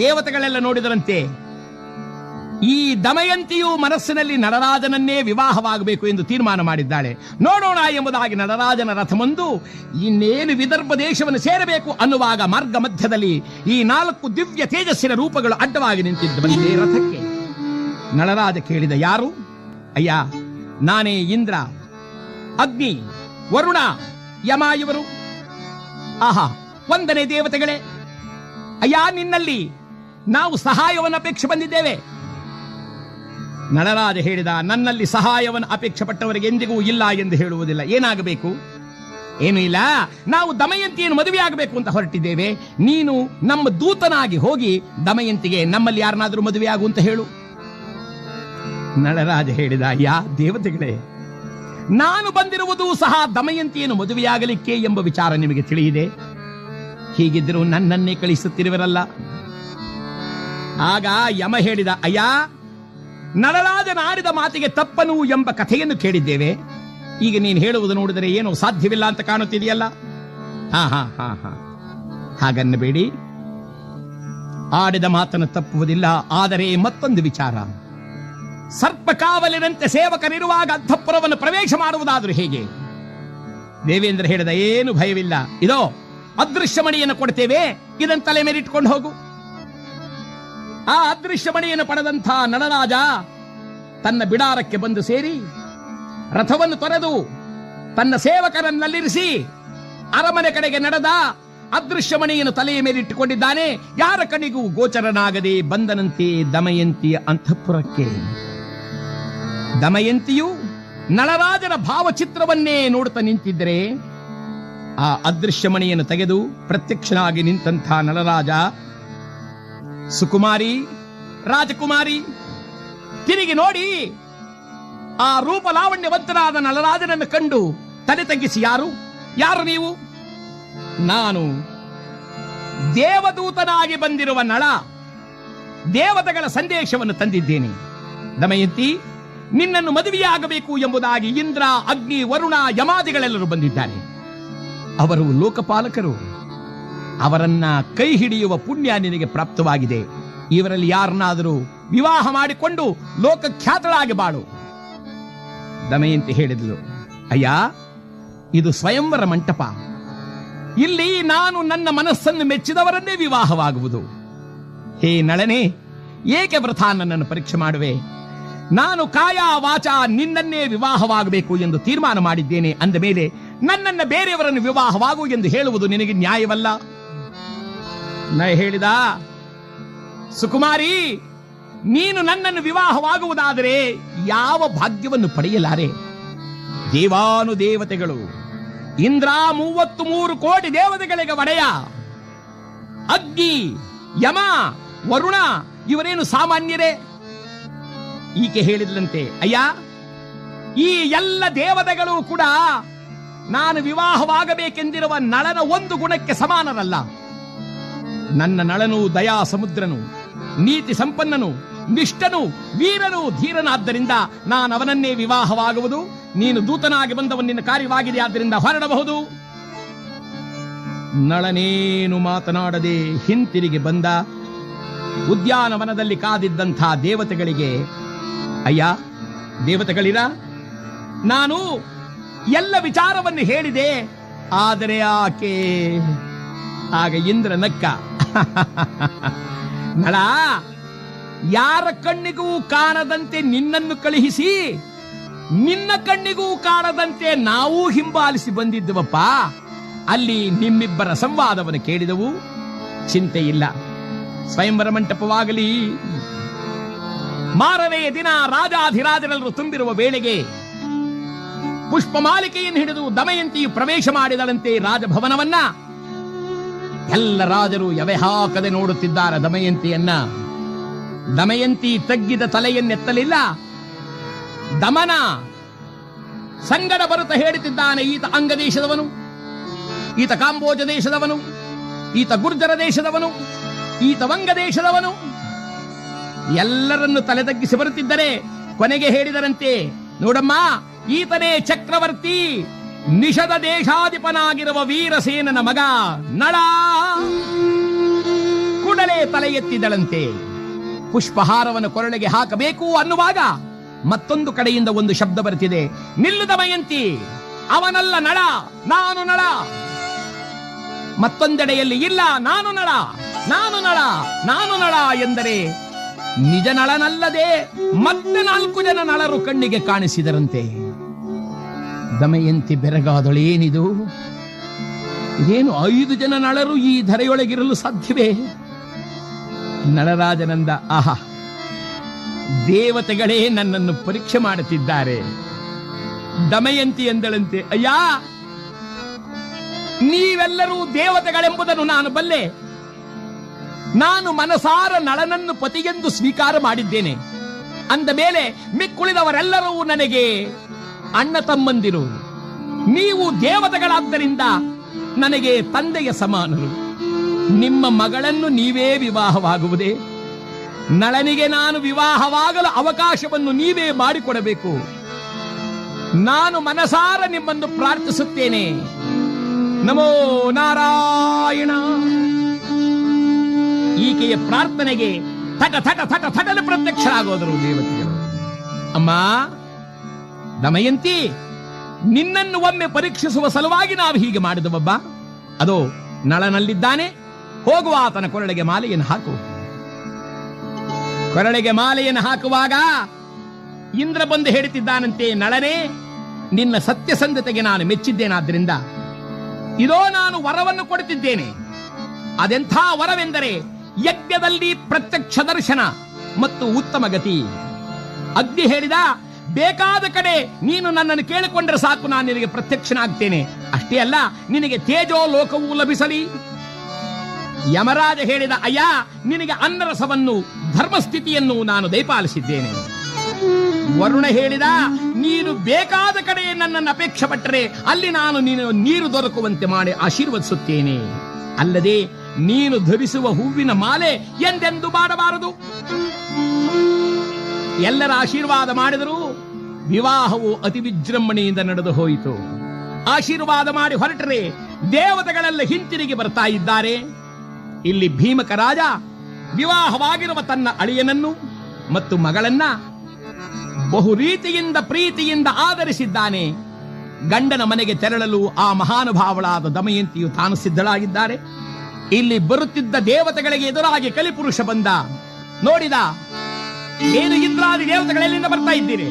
ದೇವತೆಗಳೆಲ್ಲ ನೋಡಿದರಂತೆ. ಈ ದಮಯಂತಿಯು ಮನಸ್ಸಿನಲ್ಲಿ ನಳರಾಜನನ್ನೇ ವಿವಾಹವಾಗಬೇಕು ಎಂದು ತೀರ್ಮಾನ ಮಾಡಿದ್ದಾಳೆ. ನೋಡೋಣ ಎಂಬುದಾಗಿ ನಳರಾಜನ ರಥಮೊಂದು ಇನ್ನೇನು ವಿದರ್ಭ ದೇಶವನ್ನು ಸೇರಬೇಕು ಅನ್ನುವಾಗ ಮಾರ್ಗ ಮಧ್ಯದಲ್ಲಿ ಈ 4 ದಿವ್ಯ ತೇಜಸ್ಸಿನ ರೂಪಗಳು ಅಡ್ಡವಾಗಿ ನಿಂತಿದ್ದವಂತೆ ರಥಕ್ಕೆ. ನಳರಾಜ ಕೇಳಿದ, ಯಾರು? ಅಯ್ಯ, ನಾನೇ ಇಂದ್ರ, ಅಗ್ನಿ, ವರುಣ, ಯಮ ಇವರು. ಆಹಾ, ವಂದನೆ ದೇವತೆಗಳೇ. ಅಯ್ಯ, ನಿನ್ನಲ್ಲಿ ನಾವು ಸಹಾಯವನ್ನು ಅಪೇಕ್ಷೆ ಬಂದಿದ್ದೇವೆ. ನಳರಾಜ ಹೇಳಿದ, ನನ್ನಲ್ಲಿ ಸಹಾಯವನ್ನು ಅಪೇಕ್ಷೆ ಪಟ್ಟವರಿಗೆ ಎಂದಿಗೂ ಇಲ್ಲ ಎಂದು ಹೇಳುವುದಿಲ್ಲ. ಏನಾಗಬೇಕು? ಏನೂ ಇಲ್ಲ, ನಾವು ದಮಯಂತಿಯನ್ನು ಮದುವೆಯಾಗಬೇಕು ಅಂತ ಹೊರಟಿದ್ದೇವೆ. ನೀನು ನಮ್ಮ ದೂತನಾಗಿ ಹೋಗಿ ದಮಯಂತಿಗೆ ನಮ್ಮಲ್ಲಿ ಯಾರನ್ನಾದರೂ ಮದುವೆಯಾಗು ಅಂತ ಹೇಳು. ನಳರಾಜ ಹೇಳಿದ, ಯಾ ದೇವತೆಗಳೇ, ನಾನು ಬಂದಿರುವುದು ಸಹ ದಮಯಂತಿಯನ್ನು ಮದುವೆಯಾಗಲಿಕ್ಕೆ ಎಂಬ ವಿಚಾರ ನಿಮಗೆ ತಿಳಿಯಿದೆ. ಹೀಗಿದ್ದರೂ ನನ್ನನ್ನೇ ಕಳಿಸುತ್ತಿರುವರಲ್ಲ. ಆಗ ಯಮ ಹೇಳಿದ, ಅಯ್ಯ, ನಳರಾಜನ ಆಡಿದ ಮಾತಿಗೆ ತಪ್ಪನು ಎಂಬ ಕಥೆಯನ್ನು ಕೇಳಿದ್ದೇವೆ. ಈಗ ನೀನು ಹೇಳುವುದು ನೋಡಿದರೆ ಏನೋ ಸಾಧ್ಯವಿಲ್ಲ ಅಂತ ಕಾಣುತ್ತಿದೆಯಲ್ಲ. ಹಾಗನ್ನಬೇಡಿ, ಆಡಿದ ಮಾತನ್ನು ತಪ್ಪುವುದಿಲ್ಲ. ಆದರೆ ಮತ್ತೊಂದು ವಿಚಾರ, ಸರ್ಪಕಾವಲಿನಂತೆ ಸೇವಕನಿರುವಾಗ ಅಂತಃಪುರವನ್ನು ಪ್ರವೇಶ ಮಾಡುವುದಾದರೂ ಹೇಗೆ? ದೇವೇಂದ್ರ ಹೇಳಿದ, ಏನು ಭಯವಿಲ್ಲ, ಇದೋ ಅದೃಶ್ಯಮಣಿಯನ್ನು ಕೊಡ್ತೇವೆ, ಇದನ್ನು ತಲೆ ಮೇಲಿಟ್ಕೊಂಡು ಹೋಗು. ಆ ಅದೃಶ್ಯಮಣಿಯನ್ನು ಪಡೆದಂಥ ನಳರಾಜ ತನ್ನ ಬಿಡಾರಕ್ಕೆ ಬಂದು ಸೇರಿ ರಥವನ್ನು ತೊರೆದು ತನ್ನ ಸೇವಕರನ್ನಲ್ಲಿರಿಸಿ ಅರಮನೆ ಕಡೆಗೆ ನಡೆದ. ಅದೃಶ್ಯಮಣಿಯನ್ನು ತಲೆಯ ಮೇಲಿಟ್ಟುಕೊಂಡಿದ್ದಾನೆ. ಯಾರ ಕಣಿಗೂ ಗೋಚರನಾಗದೆ ಬಂದನಂತೆ ದಮಯಂತಿಯ ಅಂತಃಪುರಕ್ಕೆ. ದಮಯಂತಿಯು ನಳರಾಜನ ಭಾವಚಿತ್ರವನ್ನೇ ನೋಡುತ್ತಾ ನಿಂತಿದ್ದರೆ ಆ ಅದೃಶ್ಯಮಣಿಯನ್ನು ತೆಗೆದು ಪ್ರತ್ಯಕ್ಷನಾಗಿ ನಿಂತಹ ನಳರಾಜ, ಸುಕುಮಾರಿ, ರಾಜಕುಮಾರಿ, ತಿರುಗಿ ನೋಡಿ ಆ ರೂಪ ಲಾವಣ್ಯವಂತನಾದ ನಳರಾಜನನ್ನು ಕಂಡು ತಲೆ ತಗ್ಗಿಸಿ, ಯಾರು ನೀವು? ನಾನು ದೇವದೂತನಾಗಿ ಬಂದಿರುವ ನಳ, ದೇವತೆಗಳ ಸಂದೇಶವನ್ನು ತಂದಿದ್ದೇನೆ. ದಮಯಂತಿ, ನಿನ್ನನ್ನು ಮದುವೆಯಾಗಬೇಕು ಎಂಬುದಾಗಿ ಇಂದ್ರ, ಅಗ್ನಿ, ವರುಣ, ಯಮಾದಿಗಳೆಲ್ಲರೂ ಬಂದಿದ್ದಾರೆ. ಅವರು ಲೋಕಪಾಲಕರು. ಅವರನ್ನ ಕೈ ಹಿಡಿಯುವ ಪುಣ್ಯ ನಿನಗೆ ಪ್ರಾಪ್ತವಾಗಿದೆ. ಇವರಲ್ಲಿ ಯಾರನ್ನಾದರೂ ವಿವಾಹ ಮಾಡಿಕೊಂಡು ಲೋಕಖ್ಯಾತಳಾಗಿ ಬಾಳು. ದಮಯಂತಿ ಹೇಳಿದಳು, ಅಯ್ಯ, ಇದು ಸ್ವಯಂವರ ಮಂಟಪ. ಇಲ್ಲಿ ನಾನು ನನ್ನ ಮನಸ್ಸನ್ನು ಮೆಚ್ಚಿದವರನ್ನೇ ವಿವಾಹವಾಗುವುದು. ಹೇ ನಳನೆ, ಏಕೆ ವೃಥಾ ನನ್ನನ್ನು ಪರೀಕ್ಷೆ ಮಾಡುವೆ? ನಾನು ಕಾಯ ವಾಚ ನಿನ್ನನ್ನೇ ವಿವಾಹವಾಗಬೇಕು ಎಂದು ತೀರ್ಮಾನ ಮಾಡಿದ್ದೇನೆ. ಅಂದ ಮೇಲೆ ನನ್ನನ್ನ ಬೇರೆಯವರನ್ನು ವಿವಾಹವಾಗು ಎಂದು ಹೇಳುವುದು ನಿನಗೆ ನ್ಯಾಯವಲ್ಲ. ನಾ ಹೇಳಿದ, ಸುಕುಮಾರಿ, ನೀನು ನನ್ನನ್ನು ವಿವಾಹವಾಗುವುದಾದರೆ ಯಾವ ಭಾಗ್ಯವನ್ನು ಪಡೆಯಲಾರೆ? ದೇವಾನುದೇವತೆಗಳು, ಇಂದ್ರ 33 ಕೋಟಿ ದೇವತೆಗಳಿಗೆ ಒಡೆಯ, ಅಗ್ನಿ, ಯಮ, ವರುಣ ಇವರೇನು ಸಾಮಾನ್ಯರೇ? ಈಕೆ ಹೇಳಿದ್ಲಂತೆ, ಅಯ್ಯ, ಈ ಎಲ್ಲ ದೇವತೆಗಳು ಕೂಡ ನಾನು ವಿವಾಹವಾಗಬೇಕೆಂದಿರುವ ನಳನ ಒಂದು ಗುಣಕ್ಕೆ ಸಮಾನರಲ್ಲ. ನನ್ನ ನಳನು ದಯಾ ಸಮುದ್ರನು, ನೀತಿ ಸಂಪನ್ನನು, ನಿಷ್ಠನು, ವೀರನು, ಧೀರನಾದ್ದರಿಂದ ನಾನು ಅವನನ್ನೇ ವಿವಾಹವಾಗುವುದು. ನೀನು ದೂತನಾಗಿ ಬಂದವನು, ನಿನ್ನ ಕಾರ್ಯವಾಗಿದೆ, ಆದ್ದರಿಂದ ಹೊರಡಬಹುದು. ನಳನೇನು ಮಾತನಾಡದೆ ಹಿಂತಿರುಗಿ ಬಂದ. ಉದ್ಯಾನವನದಲ್ಲಿ ಕಾದಿದ್ದಂಥ ದೇವತೆಗಳಿಗೆ, ಅಯ್ಯ ದೇವತೆಗಳಿರ, ನಾನು ಎಲ್ಲ ವಿಚಾರವನ್ನು ಹೇಳಿದೆ, ಆದರೆ ಆಕೆ. ಆಗ ಇಂದ್ರ ನಕ್ಕ, ನಳ, ಯಾರ ಕಣ್ಣಿಗೂ ಕಾಣದಂತೆ ನಿನ್ನನ್ನು ಕಳುಹಿಸಿ ನಿನ್ನ ಕಣ್ಣಿಗೂ ಕಾಣದಂತೆ ನಾವು ಹಿಂಬಾಲಿಸಿ ಬಂದಿದ್ದವಪ್ಪ. ಅಲ್ಲಿ ನಿಮ್ಮಿಬ್ಬರ ಸಂವಾದವನ್ನು ಕೇಳಿದವು. ಚಿಂತೆ ಇಲ್ಲ, ಸ್ವಯಂವರ ಮಂಟಪವಾಗಲಿ. ಮಾರನೆಯ ದಿನ ರಾಜಾಧಿರಾಜರೆಲ್ಲರೂ ತುಂಬಿರುವ ವೇಳೆಗೆ ಪುಷ್ಪಮಾಲಿಕೆಯನ್ನು ಹಿಡಿದು ದಮಯಂತಿಯು ಪ್ರವೇಶ ಮಾಡಿದಳಂತೆ ರಾಜಭವನವನ್ನ. ಎಲ್ಲ ರಾಜರು ಎವೆ ಹಾಕದೆ ನೋಡುತ್ತಿದ್ದಾರೆ ದಮಯಂತಿಯನ್ನ. ದಮಯಂತಿ ತಗ್ಗಿದ ತಲೆಯನ್ನೆತ್ತಲಿಲ್ಲ. ದಮನ ಸಂಗಡ ಬರುತ್ತ ಹೇಳುತ್ತಿದ್ದಾನೆ, ಈತ ಅಂಗ ದೇಶದವನು, ಈತ ಕಾಂಬೋಜ ದೇಶದವನು, ಈತ ಗುರ್ಜರ ದೇಶದವನು, ಈತ ವಂಗ ದೇಶದವನು. ಎಲ್ಲರನ್ನು ತಲೆ ತಗ್ಗಿಸಿ ಬರುತ್ತಿದ್ದರೆ ಕೊನೆಗೆ ಹೇಳಿದರಂತೆ, ನೋಡಮ್ಮ, ಈತನೇ ಚಕ್ರವರ್ತಿ, ನಿಷದ ದೇಶಾಧಿಪನಾಗಿರುವ ವೀರಸೇನನ ಮಗ ನಳ. ಕೂಡಲೇ ತಲೆ ಎತ್ತಿದಳಂತೆ. ಪುಷ್ಪಹಾರವನ್ನು ಕೊರಳಿಗೆ ಹಾಕಬೇಕು ಅನ್ನುವಾಗ ಮತ್ತೊಂದು ಕಡೆಯಿಂದ ಒಂದು ಶಬ್ದ ಬರುತ್ತಿದೆ, ನಿಲ್ಲು ದಮಯಂತಿ, ಅವನಲ್ಲ ನಳ, ನಾನು ನಳ. ಮತ್ತೊಂದೆಡೆಯಲ್ಲಿ, ಇಲ್ಲ, ನಾನು ನಳ, ನಾನು ನಳ, ನಾನು ನಳ ಎಂದರೆ ನಿಜ ನಳನಲ್ಲದೆ ಮತ್ತೆ 4 ಜನ ನಳರು ಕಣ್ಣಿಗೆ ಕಾಣಿಸಿದರಂತೆ. ದಮಯಂತಿ ಬೆರಗಾದಳೇನಿದು? ಇದೇನು 5 ಜನ ನಳರು ಈ ಧರೆಯೊಳಗಿರಲು ಸಾಧ್ಯವೇ? ನಳರಾಜನಂದ, ಆಹಾ, ದೇವತೆಗಳೇ ನನ್ನನ್ನು ಪರೀಕ್ಷೆ ಮಾಡುತ್ತಿದ್ದಾರೆ. ದಮಯಂತಿ ಎಂದಳಂತೆ, ಅಯ್ಯ, ನೀವೆಲ್ಲರೂ ದೇವತೆಗಳೆಂಬುದನ್ನು ನಾನು ಬಲ್ಲೆ. ನಾನು ಮನಸಾರ ನಳನನ್ನು ಪತಿಯೆಂದು ಸ್ವೀಕಾರ ಮಾಡಿದ್ದೇನೆ. ಅಂದ ಮೇಲೆ ಮಿಕ್ಕುಳಿದವರೆಲ್ಲರೂ ನನಗೆ ಅಣ್ಣ ತಮ್ಮಂದಿರು. ನೀವು ದೇವತೆಗಳಾದ್ದರಿಂದ ನನಗೆ ತಂದೆಯ ಸಮಾನರು. ನಿಮ್ಮ ಮಗಳನ್ನು ನೀವೇ ವಿವಾಹವಾಗುವುದೇ? ನಳನಿಗೆ ನಾನು ವಿವಾಹವಾಗಲು ಅವಕಾಶವನ್ನು ನೀವೇ ಮಾಡಿಕೊಡಬೇಕು. ನಾನು ಮನಸಾರ ನಿಮ್ಮನ್ನು ಪ್ರಾರ್ಥಿಸುತ್ತೇನೆ. ನಮೋ ನಾರಾಯಣ. ಈಕೆಯ ಪ್ರಾರ್ಥನೆಗೆ ಥಟ ಥಟ ಥಟ ಥಟಲು ಪ್ರತ್ಯಕ್ಷರಾಗೋದರು ದೇವತೆಗಳು. ಅಮ್ಮ ದಮಯಂತಿ, ನಿನ್ನನ್ನು ಒಮ್ಮೆ ಪರೀಕ್ಷಿಸುವ ಸಲುವಾಗಿ ನಾವು ಹೀಗೆ ಮಾಡಿದವಬ್ಬ. ಅದೋ ನಳನಲ್ಲಿದ್ದಾನೆ, ಹೋಗುವ ಆತನ ಕೊರಳಿಗೆ ಮಾಲೆಯನ್ನು ಹಾಕು. ಕೊರಳಿಗೆ ಮಾಲೆಯನ್ನು ಹಾಕುವಾಗ ಇಂದ್ರ ಬಂದು ಹೇಳುತ್ತಿದ್ದಾನಂತೆ, ನಳನೇ, ನಿನ್ನ ಸತ್ಯಸಂಧತೆಗೆ ನಾನು ಮೆಚ್ಚಿದ್ದೇನಾದ್ರಿಂದ ಇದೋ ನಾನು ವರವನ್ನು ಕೊಡುತ್ತಿದ್ದೇನೆ. ಅದೆಂಥ ವರವೆಂದರೆ ಯಜ್ಞದಲ್ಲಿ ಪ್ರತ್ಯಕ್ಷ ದರ್ಶನ ಮತ್ತು ಉತ್ತಮ ಗತಿ. ಅಗ್ನಿ ಹೇಳಿದ, ಬೇಕಾದ ಕಡೆ ನೀನು ನನ್ನನ್ನು ಕೇಳಿಕೊಂಡ್ರೆ ಸಾಕು, ನಾನು ನಿನಗೆ ಪ್ರತ್ಯಕ್ಷನಾಗ್ತೇನೆ. ಅಷ್ಟೇ ಅಲ್ಲ, ನಿನಗೆ ತೇಜೋ ಲೋಕವೂ ಲಭಿಸಲಿ. ಯಮರಾಜ ಹೇಳಿದ, ಅಯ್ಯ, ನಿನಗೆ ಅನ್ನರಸವನ್ನು, ಧರ್ಮಸ್ಥಿತಿಯನ್ನು ನಾನು ದಯಪಾಲಿಸಿದ್ದೇನೆ. ವರುಣ ಹೇಳಿದ, ನೀನು ಬೇಕಾದ ಕಡೆ ನನ್ನನ್ನು ಅಪೇಕ್ಷೆ ಪಟ್ಟರೆ ಅಲ್ಲಿ ನಾನು ನೀರು ದೊರಕುವಂತೆ ಮಾಡಿ ಆಶೀರ್ವದಿಸುತ್ತೇನೆ. ಅಲ್ಲದೆ ನೀನು ಧರಿಸುವ ಹೂವಿನ ಮಾಲೆ ಎಂದೆಂದು ಮಾಡಬಾರದು. ಎಲ್ಲರ ಆಶೀರ್ವಾದ ಮಾಡಿದರೂ ವಿವಾಹವು ಅತಿ ವಿಜೃಂಭಣೆಯಿಂದ ನಡೆದು ಹೋಯಿತು. ಆಶೀರ್ವಾದ ಮಾಡಿ ಹೊರಟರೆ ದೇವತೆಗಳೆಲ್ಲ ಹಿಂತಿರುಗಿ ಬರ್ತಾ ಇದ್ದಾರೆ. ಇಲ್ಲಿ ಭೀಮಕ ರಾಜ ವಿವಾಹವಾಗಿರುವ ತನ್ನ ಅಳಿಯನನ್ನು ಮತ್ತು ಮಗಳನ್ನ ಬಹು ರೀತಿಯಿಂದ ಪ್ರೀತಿಯಿಂದ ಆದರಿಸಿದ್ದಾನೆ. ಗಂಡನ ಮನೆಗೆ ತೆರಳಲು ಆ ಮಹಾನುಭಾವಳಾದ ದಮಯಂತಿಯು ತಾನು ಸಿದ್ಧಳಾಗಿದ್ದಾರೆ. ಇಲ್ಲಿ ಬರುತ್ತಿದ್ದ ದೇವತೆಗಳಿಗೆ ಎದುರಾಗಿ ಕಲಿಪುರುಷ ಬಂದ. ನೋಡಿದ, ಏನು ಇಂದ್ರಾದಿ ದೇವತೆಗಳೆಲ್ಲಿಂದ ಬರ್ತಾ ಇದ್ದೀರಿ?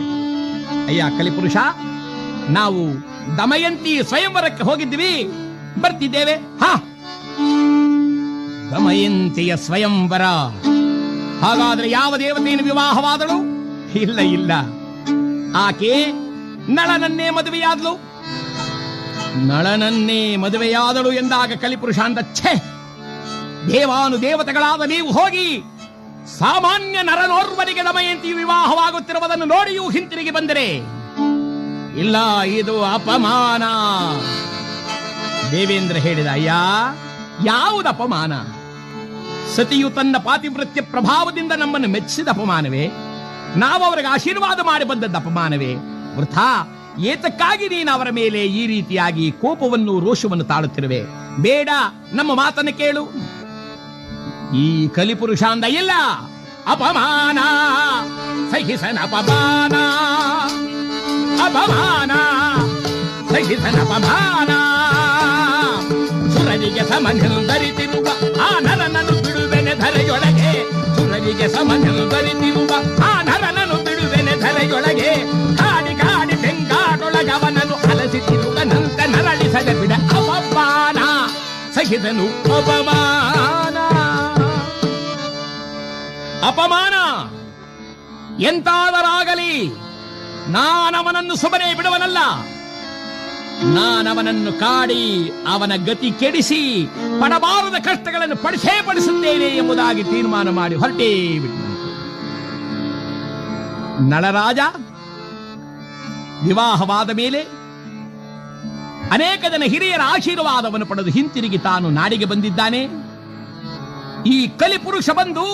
ಅಯ್ಯ ಕಲಿಪುರುಷ, ನಾವು ದಮಯಂತಿ ಸ್ವಯಂವರಕ್ಕೆ ಹೋಗಿದ್ವಿ, ಬರ್ತಿದ್ದೇವೆ. ಹಾ, ದಮಯಂತಿಯ ಸ್ವಯಂವರ. ಹಾಗಾದ್ರೆ ಯಾವ ದೇವತೆಯನ್ನು ವಿವಾಹವಾದಳು? ಇಲ್ಲ ಇಲ್ಲ, ಆಕೆ ನಳನನ್ನೇ ಮದುವೆಯಾದಳು. ನಳನನ್ನೇ ಮದುವೆಯಾದಳು ಎಂದಾಗ ಕಲಿಪುರುಷ ಅಂದ, ಛೇ, ದೇವಾನು ದೇವತೆಗಳಾದ ನೀವು ಹೋಗಿ ಸಾಮಾನ್ಯ ನರನೋರ್ವನಿಗೆ ದಮಯಂತಿ ವಿವಾಹವಾಗುತ್ತಿರುವುದನ್ನು ನೋಡಿಯೂ ಹಿಂತಿರುಗಿ ಬಂದರೆ ಇಲ್ಲ, ಇದು ಅಪಮಾನ. ದೇವೇಂದ್ರ ಹೇಳಿದ, ಅಯ್ಯ, ಯಾವುದು ಅಪಮಾನ? ಸತಿಯು ತನ್ನ ಪಾತಿವೃತ್ಯ ಪ್ರಭಾವದಿಂದ ನಮ್ಮನ್ನು ಮೆಚ್ಚಿದ ಅಪಮಾನವೇ? ನಾವು ಅವರಿಗೆ ಆಶೀರ್ವಾದ ಮಾಡಿ ಬಂದದ್ದು ಅಪಮಾನವೇ? ವೃಥಾ. ಏತಕ್ಕಾಗಿ ನೀನು ಅವರ ಮೇಲೆ ಈ ರೀತಿಯಾಗಿ ಕೋಪವನ್ನು ರೋಷವನ್ನು ತಾಳುತ್ತಿರುವೆ? ಬೇಡ, ನಮ್ಮ ಮಾತನ್ನು ಕೇಳು. ಈ ಕಲಿಪುರುಷ ಅಂದ, ಇಲ್ಲ, ಅಪಮಾನ ಸಹಿಸನ, ಅಪಮಾನ ಅಪಮಾನ ಸಹಿಸನ, ಅಪಮಾನ. ಸುರರಿಗೆ ಸಮನೆನು ಧರಿತಿರುವ ಆ ನರನನ್ನು ಬಿಡುವೆನೆ ಧರೆಯೊಳಗೆ. ಸುರರಿಗೆ ಸಮನೆನು ಧರಿತಿರುವ ಆ ನರನನ್ನು ಬಿಡುವೆನೆ ಧರೆಯೊಳಗೆ. ಕಾಡಿ ಕಾಡಿ ಬೆಂಗಾಡೊಳಗವನನ್ನು ಅಲಸಿತಿರುವನಂತೆ ನರಳಿಸದೆ ಬಿಡ. ಅಪಮಾನ ಸಹಿಸನು, ಅಪಮಾನ ಅಪಮಾನ. ಎಂತಾದರಾಗಲಿ ನಾನವನನ್ನು ಸುಮ್ಮನೆ ಬಿಡುವನಲ್ಲ. ನಾನವನನ್ನು ಕಾಡಿ ಅವನ ಗತಿ ಕೆಡಿಸಿ ಪಡಬಾರದ ಕಷ್ಟಗಳನ್ನು ಪಡಿಸೇ ಪಡಿಸುತ್ತೇನೆ ಎಂಬುದಾಗಿ ತೀರ್ಮಾನ ಮಾಡಿ ಹೊರಟೇ ಬಿಟ್ಟು ನಳರಾಜ ವಿವಾಹವಾದ ಮೇಲೆ ಅನೇಕ ಜನ ಹಿರಿಯರ ಆಶೀರ್ವಾದವನ್ನು ಪಡೆದು ಹಿಂತಿರುಗಿ ತಾನು ನಾಡಿಗೆ ಬಂದಿದ್ದಾನೆ. ಈ ಕಲಿಪುರುಷ ಬಂದು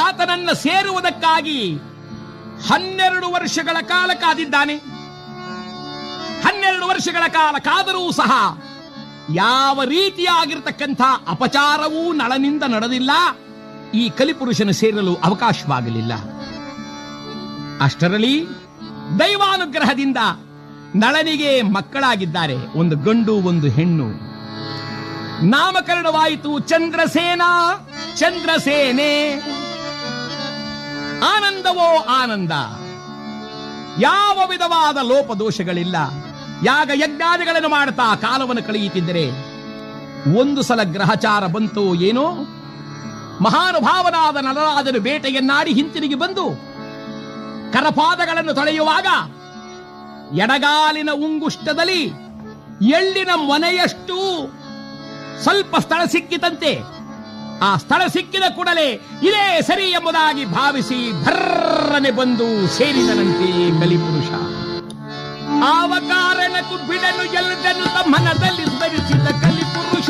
ಆತನನ್ನ ಸೇರುವುದಕ್ಕಾಗಿ 12 ವರ್ಷಗಳ ಕಾಲ ಕಾದಿದ್ದಾನೆ. 12 ವರ್ಷಗಳ ಕಾಲ ಕಾದರೂ ಸಹ ಯಾವ ರೀತಿಯಾಗಿರ್ತಕ್ಕಂಥ ಅಪಚಾರವೂ ನಳನಿಂದ ನಡೆದಿಲ್ಲ. ಈ ಕಲಿಪುರುಷನ ಸೇರಲು ಅವಕಾಶವಾಗಲಿಲ್ಲ. ಅಷ್ಟರಲ್ಲಿ ದೈವಾನುಗ್ರಹದಿಂದ ನಳನಿಗೆ ಮಕ್ಕಳಾಗಿದ್ದಾರೆ, ಒಂದು ಗಂಡು ಒಂದು ಹೆಣ್ಣು. ನಾಮಕರಣವಾಯಿತು ಚಂದ್ರಸೇನ, ಚಂದ್ರಸೇನೆ. ಆನಂದವೋ ಆನಂದ, ಯಾವ ವಿಧವಾದ ಲೋಪದೋಷಗಳಿಲ್ಲ. ಯಾಗ ಯಜ್ಞಾದಿಗಳನ್ನು ಮಾಡುತ್ತಾ ಕಾಲವನ್ನು ಕಳೆಯುತ್ತಿದ್ದರೆ ಒಂದು ಸಲ ಗ್ರಹಚಾರ ಬಂತು ಏನೋ. ಮಹಾನುಭಾವನಾದ ನಳರಾಜನು ಬೇಟೆಯನ್ನಾಡಿ ಹಿಂತಿರುಗಿ ಬಂದು ಕರಪಾದಗಳನ್ನು ತೊಳೆಯುವಾಗ ಎಡಗಾಲಿನ ಉಂಗುಷ್ಟದಲ್ಲಿ ಎಳ್ಳಿನ ಮೊನೆಯಷ್ಟು ಸ್ವಲ್ಪ ಸ್ಥಳ ಸಿಕ್ಕಿತಂತೆ. ಆ ಸ್ಥಳ ಸಿಕ್ಕಿದ ಕೂಡಲೇ ಇದೇ ಸರಿ ಎಂಬುದಾಗಿ ಭಾವಿಸಿ ಭರ್ರನೆ ಬಂದು ಸೇರಿದನಂತೆ ಕಲಿಪುರುಷ. ಆವ ಕಾರಣಕ್ಕೂ ಬಿಡನು ಎಲ್ಲದನ್ನು ತಮ್ಮನದಲ್ಲಿ ಸ್ಮರಿಸಿದ ಕಲಿಪುರುಷ.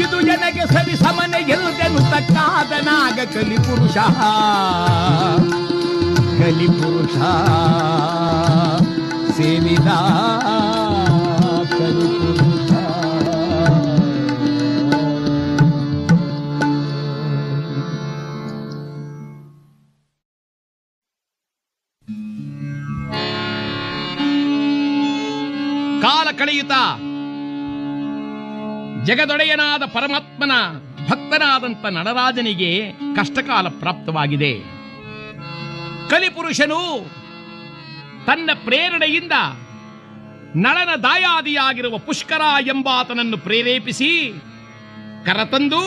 ಇದು ನನಗೆ ಸರಿ ಸಮನೆ ಎಲ್ಲದನ್ನು ತಕ್ಕಾದನಾಗ ಕಲಿಪುರುಷ. ಕಲಿಪುರುಷ ಸೇವಿದ ಕಲಿಪುರುಷ. ಕಾಲ ಕಳೆಯುತ್ತಾ ಜಗದೊಡೆಯನಾದ ಪರಮಾತ್ಮನ ಭಕ್ತನಾದಂತ ನಳರಾಜನಿಗೆ ಕಷ್ಟಕಾಲ ಪ್ರಾಪ್ತವಾಗಿದೆ. ಕಲಿಪುರುಷನು ತನ್ನ ಪ್ರೇರಣೆಯಿಂದ ನಳನ ದಾಯಾದಿಯಾಗಿರುವ ಪುಷ್ಕರ ಎಂಬಾತನನ್ನು ಪ್ರೇರೇಪಿಸಿ ಕರತಂದು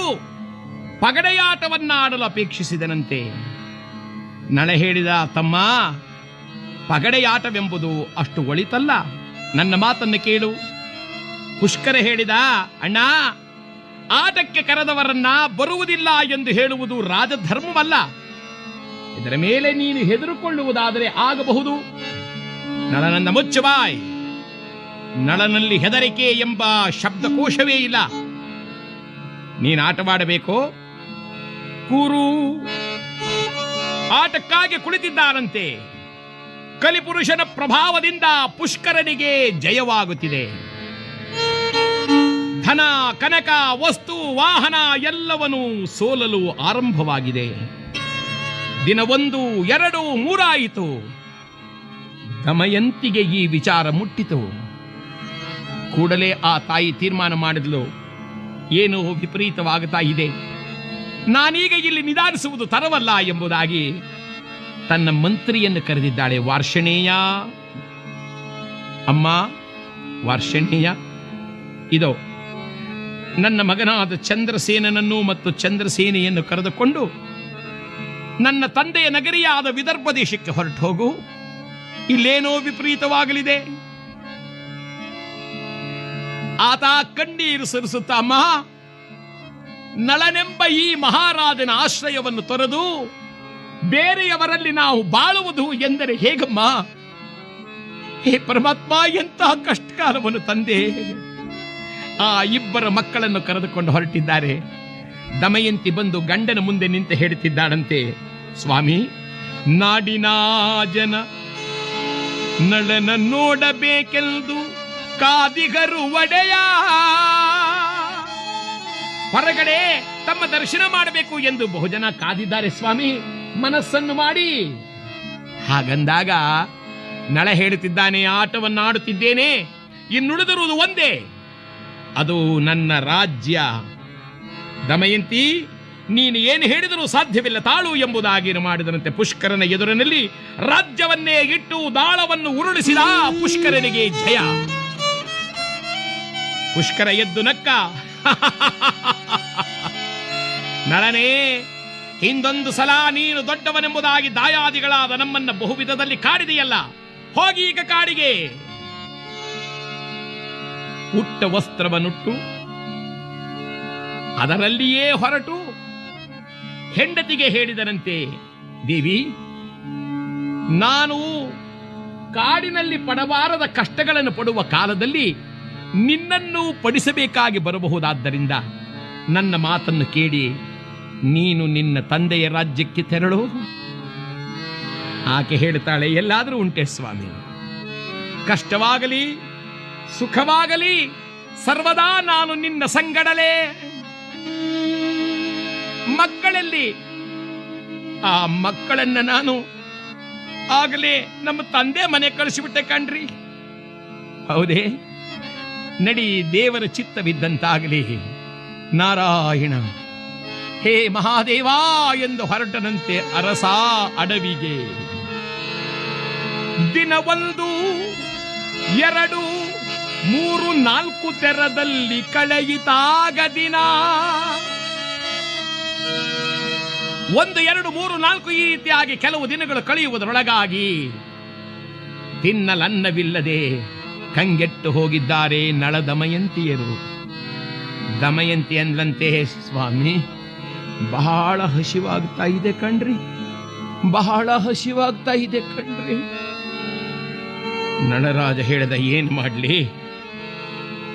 ಪಗಡೆಯಾಟವನ್ನಾಡಲು ಅಪೇಕ್ಷಿಸಿದನಂತೆ. ನಳ ಹೇಳಿದ, ತಮ್ಮ, ಪಗಡೆಯಾಟವೆಂಬುದು ಅಷ್ಟು ಒಳಿತಲ್ಲ, ನನ್ನ ಮಾತನ್ನು ಕೇಳು. ಪುಷ್ಕರ ಹೇಳಿದ, ಅಣ್ಣ, ಆಟಕ್ಕೆ ಕರೆದವರನ್ನ ಬರುವುದಿಲ್ಲ ಎಂದು ಹೇಳುವುದು ರಾಜಧರ್ಮವಲ್ಲ. ಇದರ ಮೇಲೆ ನೀನು ಹೆದರಿಕೊಳ್ಳುವುದಾದರೆ ಆಗಬಹುದು. ನಳನನ್ನ ಮುಚ್ಚುಬಾಯ್. ನಳನಲ್ಲಿ ಹೆದರಿಕೆ ಎಂಬ ಶಬ್ದಕೋಶವೇ ಇಲ್ಲ. ನೀನು ಆಟವಾಡಬೇಕು. ಕೂರು. ಆಟಕ್ಕಾಗಿ ಕುಳಿತಿದ್ದಾನಂತೆ. ಕಲಿಪುರುಷನ ಪ್ರಭಾವದಿಂದ ಪುಷ್ಕರನಿಗೆ ಜಯವಾಗುತ್ತಿದೆ. ಧನ, ಕನಕ, ವಸ್ತು, ವಾಹನ ಎಲ್ಲವನ್ನೂ ಸೋಲಲು ಆರಂಭವಾಗಿದೆ. ದಿನ 1, 2, 3 ಆಯಿತು. ದಮಯಂತಿಗೆ ಈ ವಿಚಾರ ಮುಟ್ಟಿತು. ಕೂಡಲೇ ಆ ತಾಯಿ ತೀರ್ಮಾನ ಮಾಡಿದಳು, ಏನೋ ವಿಪರೀತವಾಗುತ್ತಾ ಇದೆ, ನಾನೀಗ ಇಲ್ಲಿ ನಿಧಾನಿಸುವುದು ತರವಲ್ಲ ಎಂಬುದಾಗಿ ತನ್ನ ಮಂತ್ರಿಯನ್ನು ಕರೆದಿದ್ದಾಳೆ. ವಾರ್ಷಣೇಯ, ಅಮ್ಮ ವಾರ್ಷಣೇಯ, ಇದೋ ನನ್ನ ಮಗನಾದ ಚಂದ್ರಸೇನನನ್ನು ಮತ್ತು ಚಂದ್ರಸೇನೆಯನ್ನು ಕರೆದುಕೊಂಡು ನನ್ನ ತಂದೆಯ ನಗರಿಯಾದ ವಿದರ್ಭ ದೇಶಕ್ಕೆ ಹೊರಟು ಹೋಗು. ಇಲ್ಲೇನೋ ವಿಪರೀತವಾಗಲಿದೆ. ಆತ ಕಣ್ಣೀರು ಸುರಿಸುತ್ತಾ, ಅಮ್ಮ, ನಳನೆಂಬ ಈ ಮಹಾರಾಜನ ಆಶ್ರಯವನ್ನು ತೊರೆದು ಬೇರೆಯವರಲ್ಲಿ ನಾವು ಬಾಳುವುದು ಎಂದರೆ ಹೇಗಮ್ಮ? ಹೇ ಪರಮಾತ್ಮ, ಎಂತಹ ಕಷ್ಟಕಾಲವನ್ನು ತಂದೆ. ಆ ಇಬ್ಬರ ಮಕ್ಕಳನ್ನು ಕರೆದುಕೊಂಡು ಹೊರಟಿದ್ದಾರೆ. ದಮಯಂತಿ ಬಂದು ಗಂಡನ ಮುಂದೆ ನಿಂತು ಹೇಳುತ್ತಿದ್ದಾಳಂತೆ, ಸ್ವಾಮಿ, ನಾಡಿನ ಜನ ನಳನ ನೋಡಬೇಕೆಂದು ಕಾದಿಗರು ಒಡೆಯ. ಹೊರಗಡೆ ತಮ್ಮ ದರ್ಶನ ಮಾಡಬೇಕು ಎಂದು ಬಹುಜನ ಕಾದಿದ್ದಾರೆ ಸ್ವಾಮಿ, ಮನಸ್ಸನ್ನು ಮಾಡಿ. ಹಾಗಂದಾಗ ನಳ ಹೇಳುತ್ತಿದ್ದಾನೆ, ಆಟವನ್ನಾಡುತ್ತಿದ್ದೇನೆ, ಇನ್ನುಳಿದಿರುವುದು ಒಂದೇ, ಅದು ನನ್ನ ರಾಜ್ಯ. ದಮಯಂತಿ, ನೀನು ಏನು ಹೇಳಿದರೂ ಸಾಧ್ಯವಿಲ್ಲ, ತಾಳು ಎಂಬುದಾಗಿ ಮಾಡಿದರಂತೆ. ಪುಷ್ಕರನ ಎದುರಿನಲ್ಲಿ ರಾಜ್ಯವನ್ನೇ ಇಟ್ಟು ದಾಳವನ್ನು ಉರುಳಿಸಿದ ಪುಷ್ಕರನಿಗೆ ಜಯ. ಪುಷ್ಕರ ಎದ್ದು ನಕ್ಕ. ನಳನೇ, ಹಿಂದೊಂದು ಸಲ ನೀನು ದೊಡ್ಡವನೆಂಬುದಾಗಿ ದಾಯಾದಿಗಳಾದ ನಮ್ಮನ್ನ ಬಹುವಿಧದಲ್ಲಿ ಕಾಡಿದೆಯಲ್ಲ, ಹೋಗಿ ಈಗ ಕಾಡಿಗೆ. ಉಟ್ಟ ವಸ್ತ್ರವನ್ನುಟ್ಟು ಅದರಲ್ಲಿಯೇ ಹೊರಟು ಹೆಂಡತಿಗೆ ಹೇಳಿದರಂತೆ, ದೇವಿ, ನಾನು ಕಾಡಿನಲ್ಲಿ ಪಡಬಾರದ ಕಷ್ಟಗಳನ್ನು ಪಡುವ ಕಾಲದಲ್ಲಿ ನಿನ್ನನ್ನು ಪಡಿಸಬೇಕಾಗಿ ಬರಬಹುದಾದ್ದರಿಂದ ನನ್ನ ಮಾತನ್ನು ಕೇಳಿ ನೀನು ನಿನ್ನ ತಂದೆಯ ರಾಜ್ಯಕ್ಕೆ ತೆರಳು. ಆಕೆ ಹೇಳ್ತಾಳೆ, ಎಲ್ಲಾದರೂ ಉಂಟೆ ಸ್ವಾಮಿ, ಕಷ್ಟವಾಗಲಿ ಸುಖವಾಗಲಿ ಸರ್ವದಾ ನಾನು ನಿನ್ನ ಸಂಗಡಲೇ. ಮಕ್ಕಳಲ್ಲಿ ಆ ಮಕ್ಕಳನ್ನ ನಾನು ಆಗಲೇ ನಮ್ಮ ತಂದೆ ಮನೆ ಕಳಿಸಿಬಿಟ್ಟೆ ಕಣ್ರಿ. ಹೌದೇ, ನಡಿ, ದೇವರ ಚಿತ್ತವಿದ್ದಂತಾಗಲಿ. ನಾರಾಯಣ, ಹೇ ಮಹಾದೇವ ಎಂದು ಹೊರಟನಂತೆ ಅರಸ ಅಡವಿಗೆ. ದಿನ 1, 2, 3, 4 ತೆರದಲ್ಲಿ ಕಳೆಯಿತಾಗ ದಿನ. 1, 2, 3, 4 ಈ ರೀತಿಯಾಗಿ ಕೆಲವು ದಿನಗಳು ಕಳೆಯುವುದರೊಳಗಾಗಿ ತಿನ್ನಲನ್ನವಿಲ್ಲದೆ ಕಂಗೆಟ್ಟು ಹೋಗಿದ್ದಾರೆ ನಳ ದಮಯಂತಿಯರು. ದಮಯಂತಿ ಅಂದ್ಲಂತೆ, ಸ್ವಾಮಿ, ಬಹಳ ಹಸಿವಾಗ್ತಾ ಇದೆ ಕಣ್ರಿ, ಬಹಳ ಹಸಿವಾಗ್ತಾ ಇದೆ ಕಣ್ರಿ. ನಳರಾಜ ಹೇಳಿದ, ಏನು ಮಾಡಲಿ,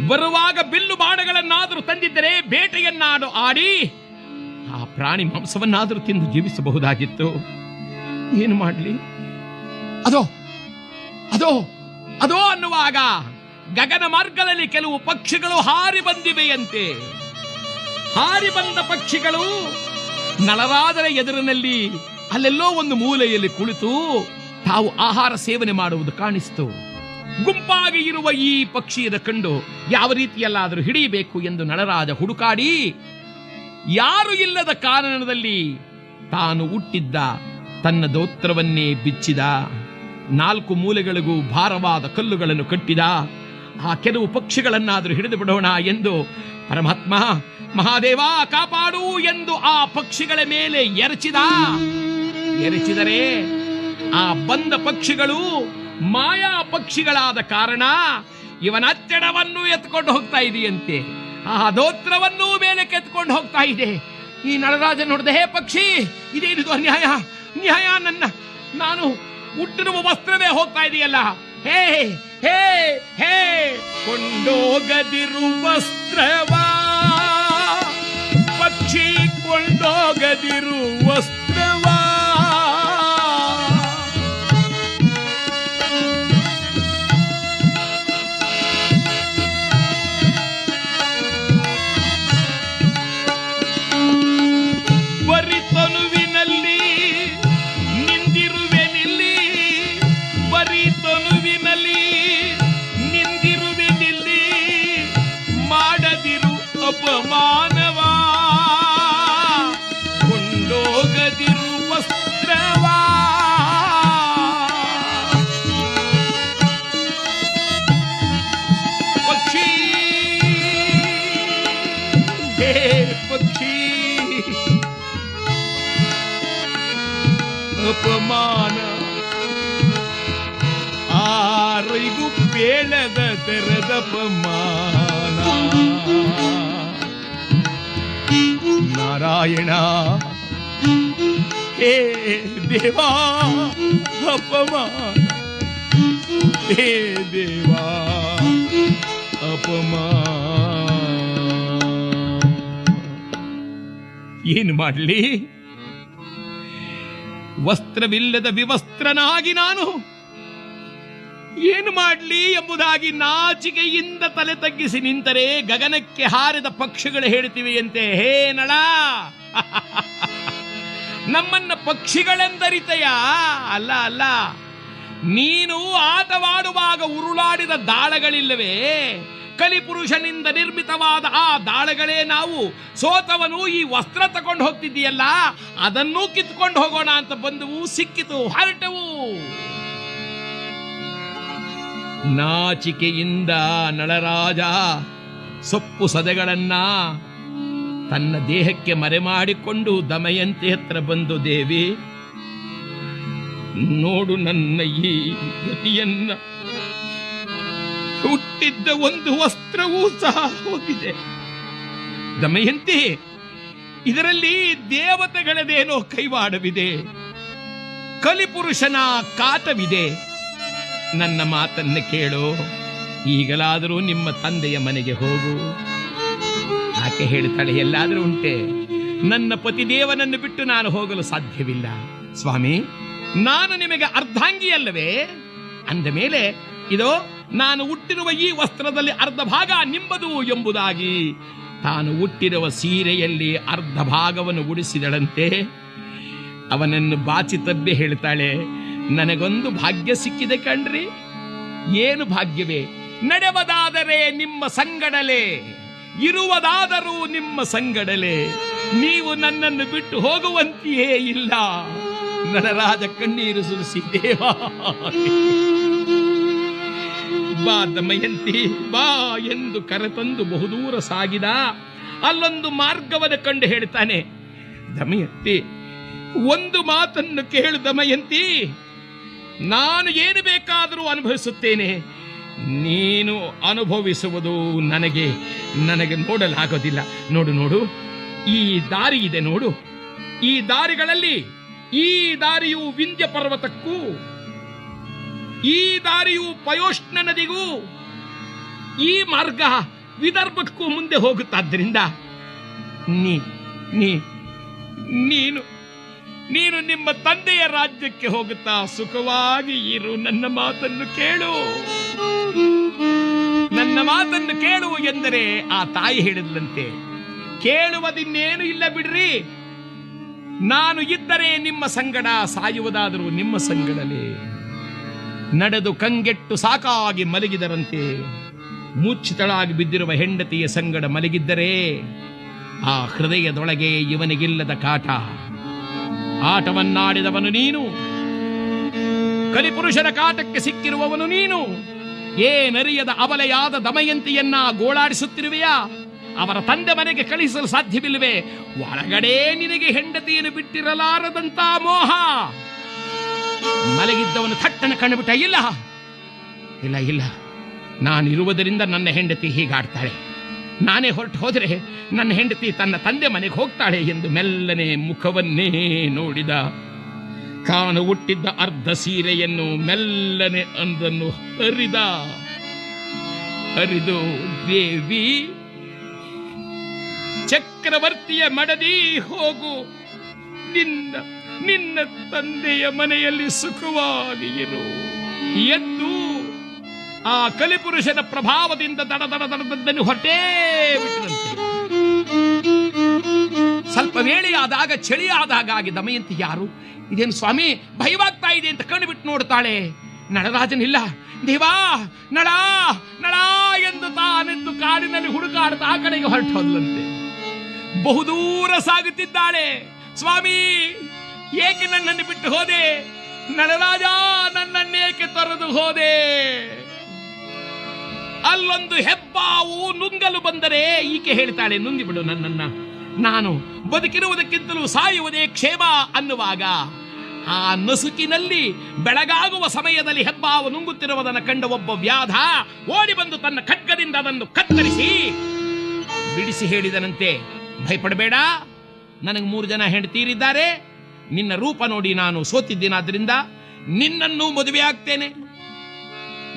ಬರುವಾಗ ಬಿಲ್ಲು ಬಾಣಗಳನ್ನಾದರೂ ತಂದಿದ್ದರೆ ಬೇಟೆಯನ್ನಾಡು ಆಡಿ ಆ ಪ್ರಾಣಿ ಮಾಂಸವನ್ನಾದರೂ ತಿಂದು ಜೀವಿಸಬಹುದಾಗಿತ್ತು. ಏನು ಮಾಡಲಿ? ಅದೋ ಅದೋ ಅದೋ ಅನ್ನುವಾಗ ಗಗನ ಮಾರ್ಗದಲ್ಲಿ ಕೆಲವು ಪಕ್ಷಿಗಳು ಹಾರಿ ಬಂದಿವೆಯಂತೆ. ಹಾರಿ ಬಂದ ಪಕ್ಷಿಗಳು ನಳರಾಜನ ಎದುರಿನಲ್ಲಿ ಅಲ್ಲೆಲ್ಲೋ ಒಂದು ಮೂಲೆಯಲ್ಲಿ ಕುಳಿತು ತಾವು ಆಹಾರ ಸೇವನೆ ಮಾಡುವುದು ಕಾಣಿಸ್ತು. ಗುಂಪಾಗಿ ಇರುವ ಈ ಪಕ್ಷಿಯನ್ನು ಕಂಡು ಯಾವ ರೀತಿಯಲ್ಲಾದರೂ ಹಿಡಿಯಬೇಕು ಎಂದು ನಳರಾಜ ಹುಡುಕಾಡಿ ಯಾರು ಇಲ್ಲದ ಕಾರಣದಲ್ಲಿ ತಾನು ಹುಟ್ಟಿದ್ದ ತನ್ನ ದೌತ್ರವನ್ನೇ ಬಿಚ್ಚಿದ. 4 ಮೂಲೆಗಳಿಗೂ ಭಾರವಾದ ಕಲ್ಲುಗಳನ್ನು ಕಟ್ಟಿದ. ಆ ಕೆಲವು ಪಕ್ಷಿಗಳನ್ನಾದರೂ ಹಿಡಿದು ಬಿಡೋಣ ಎಂದು ಪರಮಾತ್ಮ ಮಹಾದೇವ ಕಾಪಾಡು ಎಂದು ಆ ಪಕ್ಷಿಗಳ ಮೇಲೆ ಎರಚಿದರೆ ಆ ಬಂದ ಪಕ್ಷಿಗಳು ಮಾಯಾ ಪಕ್ಷಿಗಳಾದ ಕಾರಣ ಇವನ ಅಚ್ಚಡವನ್ನು ಎತ್ಕೊಂಡು ಹೋಗ್ತಾ ಇದೆಯಂತೆ. ಆ ದೋತ್ರವನ್ನೂ ಮೇಲೆ ಕೆತ್ಕೊಂಡು ಹೋಗ್ತಾ ಇದೆ. ಈ ನಳರಾಜ ನೋಡಿದ, ಹೇ ಪಕ್ಷಿ, ಇದೇನಿದು ಅನ್ಯಾಯ, ನ್ಯಾಯ, ನಾನು ಹುಟ್ಟಿರುವ ವಸ್ತ್ರವೇ ಹೋಗ್ತಾ ಇದೆಯಲ್ಲ. ಹೇ ಹೇ ಹೇ ಕೊಂಡೋಗದಿರು ವಸ್ತ್ರವಾ, ಪಕ್ಷಿ ಕೊಂಡೋಗದಿರು ವಸ್ತ್ರವಾ. ಬರಿತನುವಿನಲ್ಲಿ ನಿಂದಿರುವೆನಿಲ್ಲಿ, ಬರಿತನುವಿನಲ್ಲಿ ನಿಂದಿರುವೆನಿಲ್ಲಿ, ಮಾಡದಿರು ಅಪಮಾನ. ಅಪಮಾನ ಆರಿಗೂ ಬೇಡದ ತೆರೆದಪಮಾನ ನಾರಾಯಣ ಹೇ ದೇವಾ ಅಪಮಾನ ಹೇ ದೇವಾ ಅಪಮಾನ ಏನು ಮಾಡಲಿ ವಸ್ತ್ರವಿಲ್ಲದ ವಿವಸ್ತ್ರನಾಗಿ ನಾನು ಏನು ಮಾಡಲಿ ಎಂಬುದಾಗಿ ನಾಚಿಕೆಯಿಂದ ತಲೆ ತಗ್ಗಿಸಿ ನಿಂತರೆ ಗಗನಕ್ಕೆ ಹಾರಿದ ಪಕ್ಷಿಗಳು ಹೇಳ್ತಿವೆಯಂತೆ ಹೇ ನಳ ನಮ್ಮನ್ನ ಪಕ್ಷಿಗಳೆಂದರಿತೆಯ ಅಲ್ಲ ಅಲ್ಲ ನೀನು ಆಟವಾಡುವಾಗ ಉರುಳಾಡಿದ ದಾಳಗಳಿಲ್ಲವೇ ಕಲಿಪುರುಷನಿಂದ ನಿರ್ಮಿತವಾದ ಆ ದಾಳಗಳೇ ನಾವು ಸೋತವನು ಈ ವಸ್ತ್ರ ತಕೊಂಡು ಹೋಗ್ತಿದ್ದೀಯಲ್ಲ ಅದನ್ನೂ ಕಿತ್ಕೊಂಡು ಹೋಗೋಣ ಅಂತ ಬಂದವು ಸಿಕ್ಕಿತು ಹೊರಟವು ನಾಚಿಕೆಯಿಂದ ನಳರಾಜ ಸೊಪ್ಪು ಸದೆಗಳನ್ನ ತನ್ನ ದೇಹಕ್ಕೆ ಮರೆಮಾಡಿಕೊಂಡು ದಮಯಂತಿ ಹತ್ರ ಬಂದು ದೇವಿ ನೋಡು ನನ್ನ ಈ ಗತಿಯನ್ನ ಹುಟ್ಟಿದ್ದ ಒಂದು ವಸ್ತ್ರವೂ ಸಹ ಹೋಗಿದೆ ದಮಯಂತಿ ಇದರಲ್ಲಿ ದೇವತೆಗಳದೇನೋ ಕೈವಾಡವಿದೆ ಕಲಿಪುರುಷನ ಕಾಟವಿದೆ ನನ್ನ ಮಾತನ್ನು ಕೇಳು ಈಗಲಾದರೂ ನಿಮ್ಮ ತಂದೆಯ ಮನೆಗೆ ಹೋಗು ಆಕೆ ಹೇಳ್ತಾಳೆ ಎಲ್ಲಾದರೂ ಉಂಟೆ ನನ್ನ ಪತಿದೇವನನ್ನು ಬಿಟ್ಟು ನಾನು ಹೋಗಲು ಸಾಧ್ಯವಿಲ್ಲ ಸ್ವಾಮಿ ನಾನು ನಿಮಗೆ ಅರ್ಧಾಂಗಿಯಲ್ಲವೇ ಅಂದ ಮೇಲೆ ಇದೋ ನಾನು ಹುಟ್ಟಿರುವ ಈ ವಸ್ತ್ರದಲ್ಲಿ ಅರ್ಧ ಭಾಗ ನಿಂಬದು ಎಂಬುದಾಗಿ ತಾನು ಹುಟ್ಟಿರುವ ಸೀರೆಯಲ್ಲಿ ಅರ್ಧ ಭಾಗವನ್ನು ಉಡಿಸಿದಳಂತೆ ಅವನನ್ನು ಬಾಚಿ ತಬ್ಬೆ ಹೇಳ್ತಾಳೆ ನನಗೊಂದು ಭಾಗ್ಯ ಸಿಕ್ಕಿದೆ ಕಣ್ರಿ ಏನು ಭಾಗ್ಯವೇ ನಡೆವದಾದರೆ ನಿಮ್ಮ ಸಂಗಡಲೆ ಇರುವುದಾದರೂ ನಿಮ್ಮ ಸಂಗಡಲೆ ನೀವು ನನ್ನನ್ನು ಬಿಟ್ಟು ಹೋಗುವಂತೆಯೇ ಇಲ್ಲ ನಳರಾಜ ಕಣ್ಣೀರು ಸುರಿಸಿ ದೇವಾ ಬಾ ದಮಯಂತಿ ಬಾ ಎಂದು ಕರೆತಂದು ಬಹುದೂರ ಸಾಗಿದ ಅಲ್ಲೊಂದು ಮಾರ್ಗವನ್ನು ಕಂಡು ಹೇಳ್ತಾನೆ ದಮಯಂತಿ ಒಂದು ಮಾತನ್ನು ಕೇಳು ದಮಯಂತಿ ನಾನು ಏನು ಬೇಕಾದರೂ ಅನುಭವಿಸುತ್ತೇನೆ ನೀನು ಅನುಭವಿಸುವುದು ನನಗೆ ನೋಡಲಾಗೋದಿಲ್ಲ ನೋಡು ನೋಡು ಈ ದಾರಿ ಇದೆ ನೋಡು ಈ ದಾರಿಗಳಲ್ಲಿ ಈ ದಾರಿಯು ವಿಂಧ್ಯ ಪರ್ವತಕ್ಕೂ ಈ ದಾರಿಯು ಪಯೋಷ್ಣ ನದಿಗೂ ಈ ಮಾರ್ಗ ವಿದರ್ಭಕ್ಕೂ ಮುಂದೆ ಹೋಗುತ್ತಾದ್ದರಿಂದ ನೀನು ನಿಮ್ಮ ತಂದೆಯ ರಾಜ್ಯಕ್ಕೆ ಹೋಗುತ್ತಾ ಸುಖವಾಗಿ ಇರು ನನ್ನ ಮಾತನ್ನು ಕೇಳು ನನ್ನ ಮಾತನ್ನು ಕೇಳು ಎಂದರೆ ಆ ತಾಯಿ ಹೇಳಿದ್ಲಂತೆ ಕೇಳುವುದಿನ್ನೇನು ಇಲ್ಲ ಬಿಡ್ರಿ ನಾನು ಇದ್ದರೆ ನಿಮ್ಮ ಸಂಗಡ ಸಾಯುವುದಾದರೂ ನಿಮ್ಮ ಸಂಗಡಲೇ ನಡೆದು ಕಂಗೆಟ್ಟು ಸಾಕಾಗಿ ಮಲಗಿದರಂತೆ ಮೂರ್ಛಿತಳಾಗಿ ಬಿದ್ದಿರುವ ಹೆಂಡತಿಯ ಸಂಗಡ ಮಲಗಿದ್ದರೆ ಆ ಹೃದಯದೊಳಗೆ ಇವನಿಗಿಲ್ಲದ ಕಾಟ ಆಟವನ್ನಾಡಿದವನು ನೀನು ಕಲಿಪುರುಷನ ಕಾಟಕ್ಕೆ ಸಿಕ್ಕಿರುವವನು ನೀನು ಏನರಿಯದ ಅಬಲೆಯಾದ ದಮಯಂತಿಯನ್ನ ಗೋಳಾಡಿಸುತ್ತಿರುವೆಯಾ ಅವರ ತಂದೆ ಮನೆಗೆ ಕಳಿಸಲು ಸಾಧ್ಯವಿಲ್ಲವೇ ಒಳಗಡೆ ನಿನಗೆ ಹೆಂಡತಿಯನ್ನು ಬಿಟ್ಟಿರಲಾರದಂತ ಮೋಹ ಮಲಗಿದ್ದವನು ಥಟ್ಟನ ಕಣ್ಣುಬಿಟ್ಟ ಇಲ್ಲ ಇಲ್ಲ ಇಲ್ಲ ನಾನಿರುವುದರಿಂದ ನನ್ನ ಹೆಂಡತಿ ಹೀಗಾಡ್ತಾಳೆ ನಾನೇ ಹೊರಟು ಹೋದರೆ ನನ್ನ ಹೆಂಡತಿ ತನ್ನ ತಂದೆ ಮನೆಗೆ ಹೋಗ್ತಾಳೆ ಎಂದು ಮೆಲ್ಲನೆ ಮುಖವನ್ನೇ ನೋಡಿದ ತಾನು ಹುಟ್ಟಿದ್ದ ಅರ್ಧ ಸೀರೆಯನ್ನು ಮೆಲ್ಲನೆ ಅಂದನ್ನು ಹರಿದು ದೇವಿ ಚಕ್ರವರ್ತಿಯ ಮಡದಿ ಹೋಗು ನಿನ್ನ ತಂದೆಯ ಮನೆಯಲ್ಲಿ ಸುಖವಾಗಿ ಇರು ಎದ್ದು ಆ ಕಲಿಪುರುಷನ ಪ್ರಭಾವದಿಂದ ದಡದನ್ನು ಹೊರಟೇ ಬಿಟ್ಟರಂತೆ ಸ್ವಲ್ಪ ವೇಳೆಯಾದಾಗ ಚಳಿಯಾದಾಗ ಆಗಿ ದಮಯಂತಿ ಯಾರು ಇದೇನು ಸ್ವಾಮಿ ಭಯವಾಗ್ತಾ ಇದೆ ಅಂತ ಕಣ್ಣು ಬಿಟ್ಟು ನೋಡ್ತಾಳೆ ನಳರಾಜನಿಲ್ಲ ದೇವಾ ನಳ ನಳ ಎಂದು ತಾನೆಂದು ಕಾಡಿನಲ್ಲಿ ಹುಡುಕಾಡ್ತಾ ಆ ಕಡೆಗೆ ಹೊರಟು ಹೋದ್ಲಂತೆ ಬಹುದೂರ ಸಾಗುತ್ತಿದ್ದಾಳೆ ಸ್ವಾಮಿ ಏಕೆ ನನ್ನನ್ನು ಬಿಟ್ಟು ಹೋದೆ ನಳರಾಜ ನನ್ನನ್ನೇಕೆ ತೊರೆದು ಹೋದೆ ಅಲ್ಲೊಂದು ಹೆಬ್ಬಾವು ನುಂಗಲು ಬಂದರೆ ಈಕೆ ಹೇಳ್ತಾಳೆ ನುಂಗಿಬಿಡು ನನ್ನನ್ನ ನಾನು ಬದುಕಿರುವುದಕ್ಕಿಂತಲೂ ಸಾಯುವುದೇ ಕ್ಷೇಮ ಅನ್ನುವಾಗ ಆ ನಸುಕಿನಲ್ಲಿ ಬೆಳಗಾಗುವ ಸಮಯದಲ್ಲಿ ಹೆಬ್ಬಾವು ನುಂಗುತ್ತಿರುವುದನ್ನು ಕಂಡ ಒಬ್ಬ ವ್ಯಾಧ ಓಡಿ ಬಂದು ತನ್ನ ಖಡ್ಗದಿಂದ ಅದನ್ನು ಕತ್ತರಿಸಿ ಬಿಡಿಸಿ ಹೇಳಿದನಂತೆ, ಭಯಪಡಬೇಡ, ನನಗೆ 3 ಜನ ಹೆಂಡತೀರಿದ್ದಾರೆ. ನಿನ್ನ ರೂಪ ನೋಡಿ ನಾನು ಸೋತಿದ್ದೇನಾದ್ರಿಂದ ನಿನ್ನನ್ನು ಮದುವೆ ಆಗ್ತೇನೆ.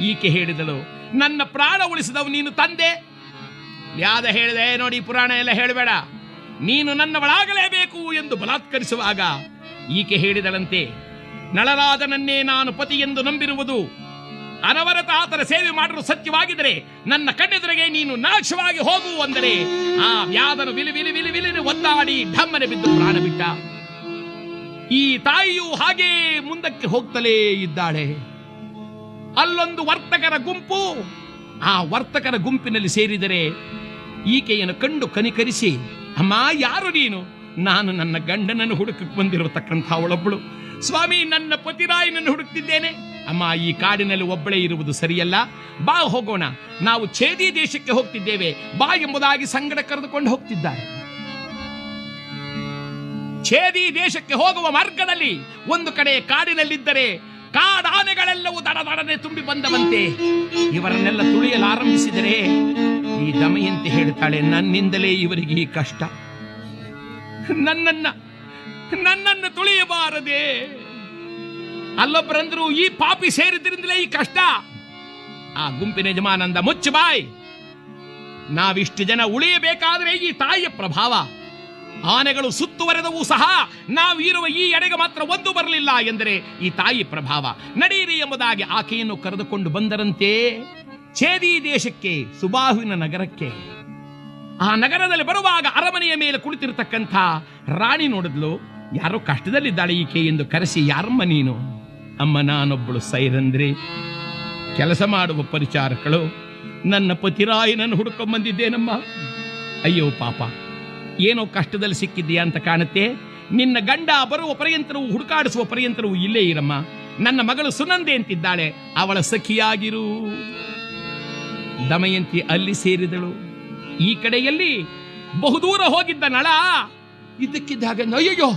ಈಕೆ ಹೇಳಿದಳು, ನನ್ನ ಪ್ರಾಣ ಉಳಿಸಿದವು ನೀನು ತಂದೆ. ವ್ಯಾಧ ಹೇಳಿದೆ, ನೋಡಿ ಪುರಾಣ ಎಲ್ಲ ಹೇಳಬೇಡ, ನೀನು ನನ್ನವಳಾಗಲೇಬೇಕು ಎಂದು ಬಲಾತ್ಕರಿಸುವಾಗ ಈಕೆ ಹೇಳಿದಳಂತೆ, ನಳರಾಜನನ್ನೇ ನಾನು ಪತಿ ಎಂದು ನಂಬಿರುವುದು, ಅನವರತ ಆತನ ಸೇವೆ ಮಾಡಲು ಸತ್ಯವಾಗಿದ್ದರೆ ನನ್ನ ಕಣ್ಣೆದುರಿಗೆ ನೀನು ನಾಶವಾಗಿ ಹೋಗು ಅಂದರೆ ಆ ವ್ಯಾಧನು ವಿಲಿ ಒದ್ದಾಡಿ ಢಮ್ಮನೆ ಬಿದ್ದು ಪ್ರಾಣ ಬಿಟ್ಟ. ಈ ತಾಯಿಯು ಹಾಗೇ ಮುಂದಕ್ಕೆ ಹೋಗ್ತಲೇ ಇದ್ದಾಳೆ. ಅಲ್ಲೊಂದು ವರ್ತಕರ ಗುಂಪು, ಆ ವರ್ತಕರ ಗುಂಪಿನಲ್ಲಿ ಸೇರಿದರೆ ಈಕೆಯನ್ನು ಕಂಡು ಕನಿಕರಿಸಿ, ಅಮ್ಮ ಯಾರು ನೀನು? ನಾನು ನನ್ನ ಗಂಡನನ್ನು ಹುಡುಕಕ್ಕೆ ಬಂದಿರತಕ್ಕಂಥ ಅವಳೊಬ್ಬಳು. ಸ್ವಾಮಿ, ನನ್ನ ಪತಿರಾಯನನ್ನು ಹುಡುಕ್ತಿದ್ದೇನೆ. ಅಮ್ಮ, ಈ ಕಾಡಿನಲ್ಲಿ ಒಬ್ಬಳೇ ಇರುವುದು ಸರಿಯಲ್ಲ, ಬಾ ಹೋಗೋಣ, ನಾವು ಛೇದಿ ದೇಶಕ್ಕೆ ಹೋಗ್ತಿದ್ದೇವೆ ಬಾ ಎಂಬುದಾಗಿ ಸಂಗಡ ಕರೆದುಕೊಂಡು ಹೋಗ್ತಿದ್ದಾರೆ. ಛೇದಿ ದೇಶಕ್ಕೆ ಹೋಗುವ ಮಾರ್ಗದಲ್ಲಿ ಒಂದು ಕಡೆ ಕಾಡಿನಲ್ಲಿದ್ದರೆ ಕಾಡಾನೆಗಳೆಲ್ಲವೂ ದಡದಡನೆ ತುಂಬಿ ಬಂದವಂತೆ. ಇವರನ್ನೆಲ್ಲ ತುಳಿಯಲು ಆರಂಭಿಸಿದರೆ ಈ ದಮಯಂತಿ ಹೇಳ್ತಾಳೆ, ನನ್ನಿಂದಲೇ ಇವರಿಗೆ ಈ ಕಷ್ಟ, ನನ್ನನ್ನು ತುಳಿಯಬಾರದೆ. ಅಲ್ಲೊಬ್ಬರಂದ್ರು, ಈ ಪಾಪಿ ಸೇರಿದ್ರಿಂದಲೇ ಈ ಕಷ್ಟ. ಆ ಗುಂಪಿನ ಯಜಮಾನಂದ, ಮುಚ್ಚು ಬಾಯ್, ನಾವಿಷ್ಟು ಜನ ಉಳಿಯಬೇಕಾದ್ರೆ ಈ ತಾಯಿಯ ಪ್ರಭಾವ. ಆನೆಗಳು ಸುತ್ತುವರೆದವೂ ಸಹ ನಾವಿರುವ ಈ ಎಡೆಗೆ ಮಾತ್ರ ಒಂದು ಬರಲಿಲ್ಲ ಎಂದರೆ ಈ ತಾಯಿ ಪ್ರಭಾವ. ನಡೀರಿ ಎಂಬುದಾಗಿ ಆಕೆಯನ್ನು ಕರೆದುಕೊಂಡು ಬಂದರಂತೆ ಛೇದಿ ದೇಶಕ್ಕೆ, ಸುಬಾಹುವಿನ ನಗರಕ್ಕೆ. ಆ ನಗರದಲ್ಲಿ ಬರುವಾಗ ಅರಮನೆಯ ಮೇಲೆ ಕುಳಿತಿರತಕ್ಕಂಥ ರಾಣಿ ನೋಡಿದ್ಲು, ಯಾರೋ ಕಷ್ಟದಲ್ಲಿದ್ದಾಳೆ ಈಕೆ ಎಂದು ಕರೆಸಿ, ಯಾರಮ್ಮ ನೀನು? ಅಮ್ಮ, ನಾನೊಬ್ಬಳು ಸೈರಂದ್ರಿ, ಕೆಲಸ ಮಾಡುವ ಪರಿಚಾರಕಳು. ನನ್ನ ಪತಿರಾಯನನ್ನು ಹುಡುಕೊಂಡ್ ಬಂದಿದ್ದೇನಮ್ಮ. ಅಯ್ಯೋ ಪಾಪ, ಏನೋ ಕಷ್ಟದಲ್ಲಿ ಸಿಕ್ಕಿದ್ದೀಯಾ ಅಂತ ಕಾಣುತ್ತೆ. ನಿನ್ನ ಗಂಡ ಬರುವ ಪರ್ಯಂತರವು ಹುಡುಕಾಡಿಸುವ ಪರ್ಯಂತರವು ಇಲ್ಲೇ ಇರಮ್ಮ. ನನ್ನ ಮಗಳು ಸುನಂದೆ ಅಂತಿದ್ದಾಳೆ, ಅವಳ ಸಖಿಯಾಗಿರು. ದಮಯಂತಿ ಅಲ್ಲಿ ಸೇರಿದಳು. ಈ ಕಡೆಯಲ್ಲಿ ಬಹುದೂರ ಹೋಗಿದ್ದ ನಳ ಇದ್ದಕ್ಕಿದ್ದಾಗ, ಅಯ್ಯಯ್ಯೋ,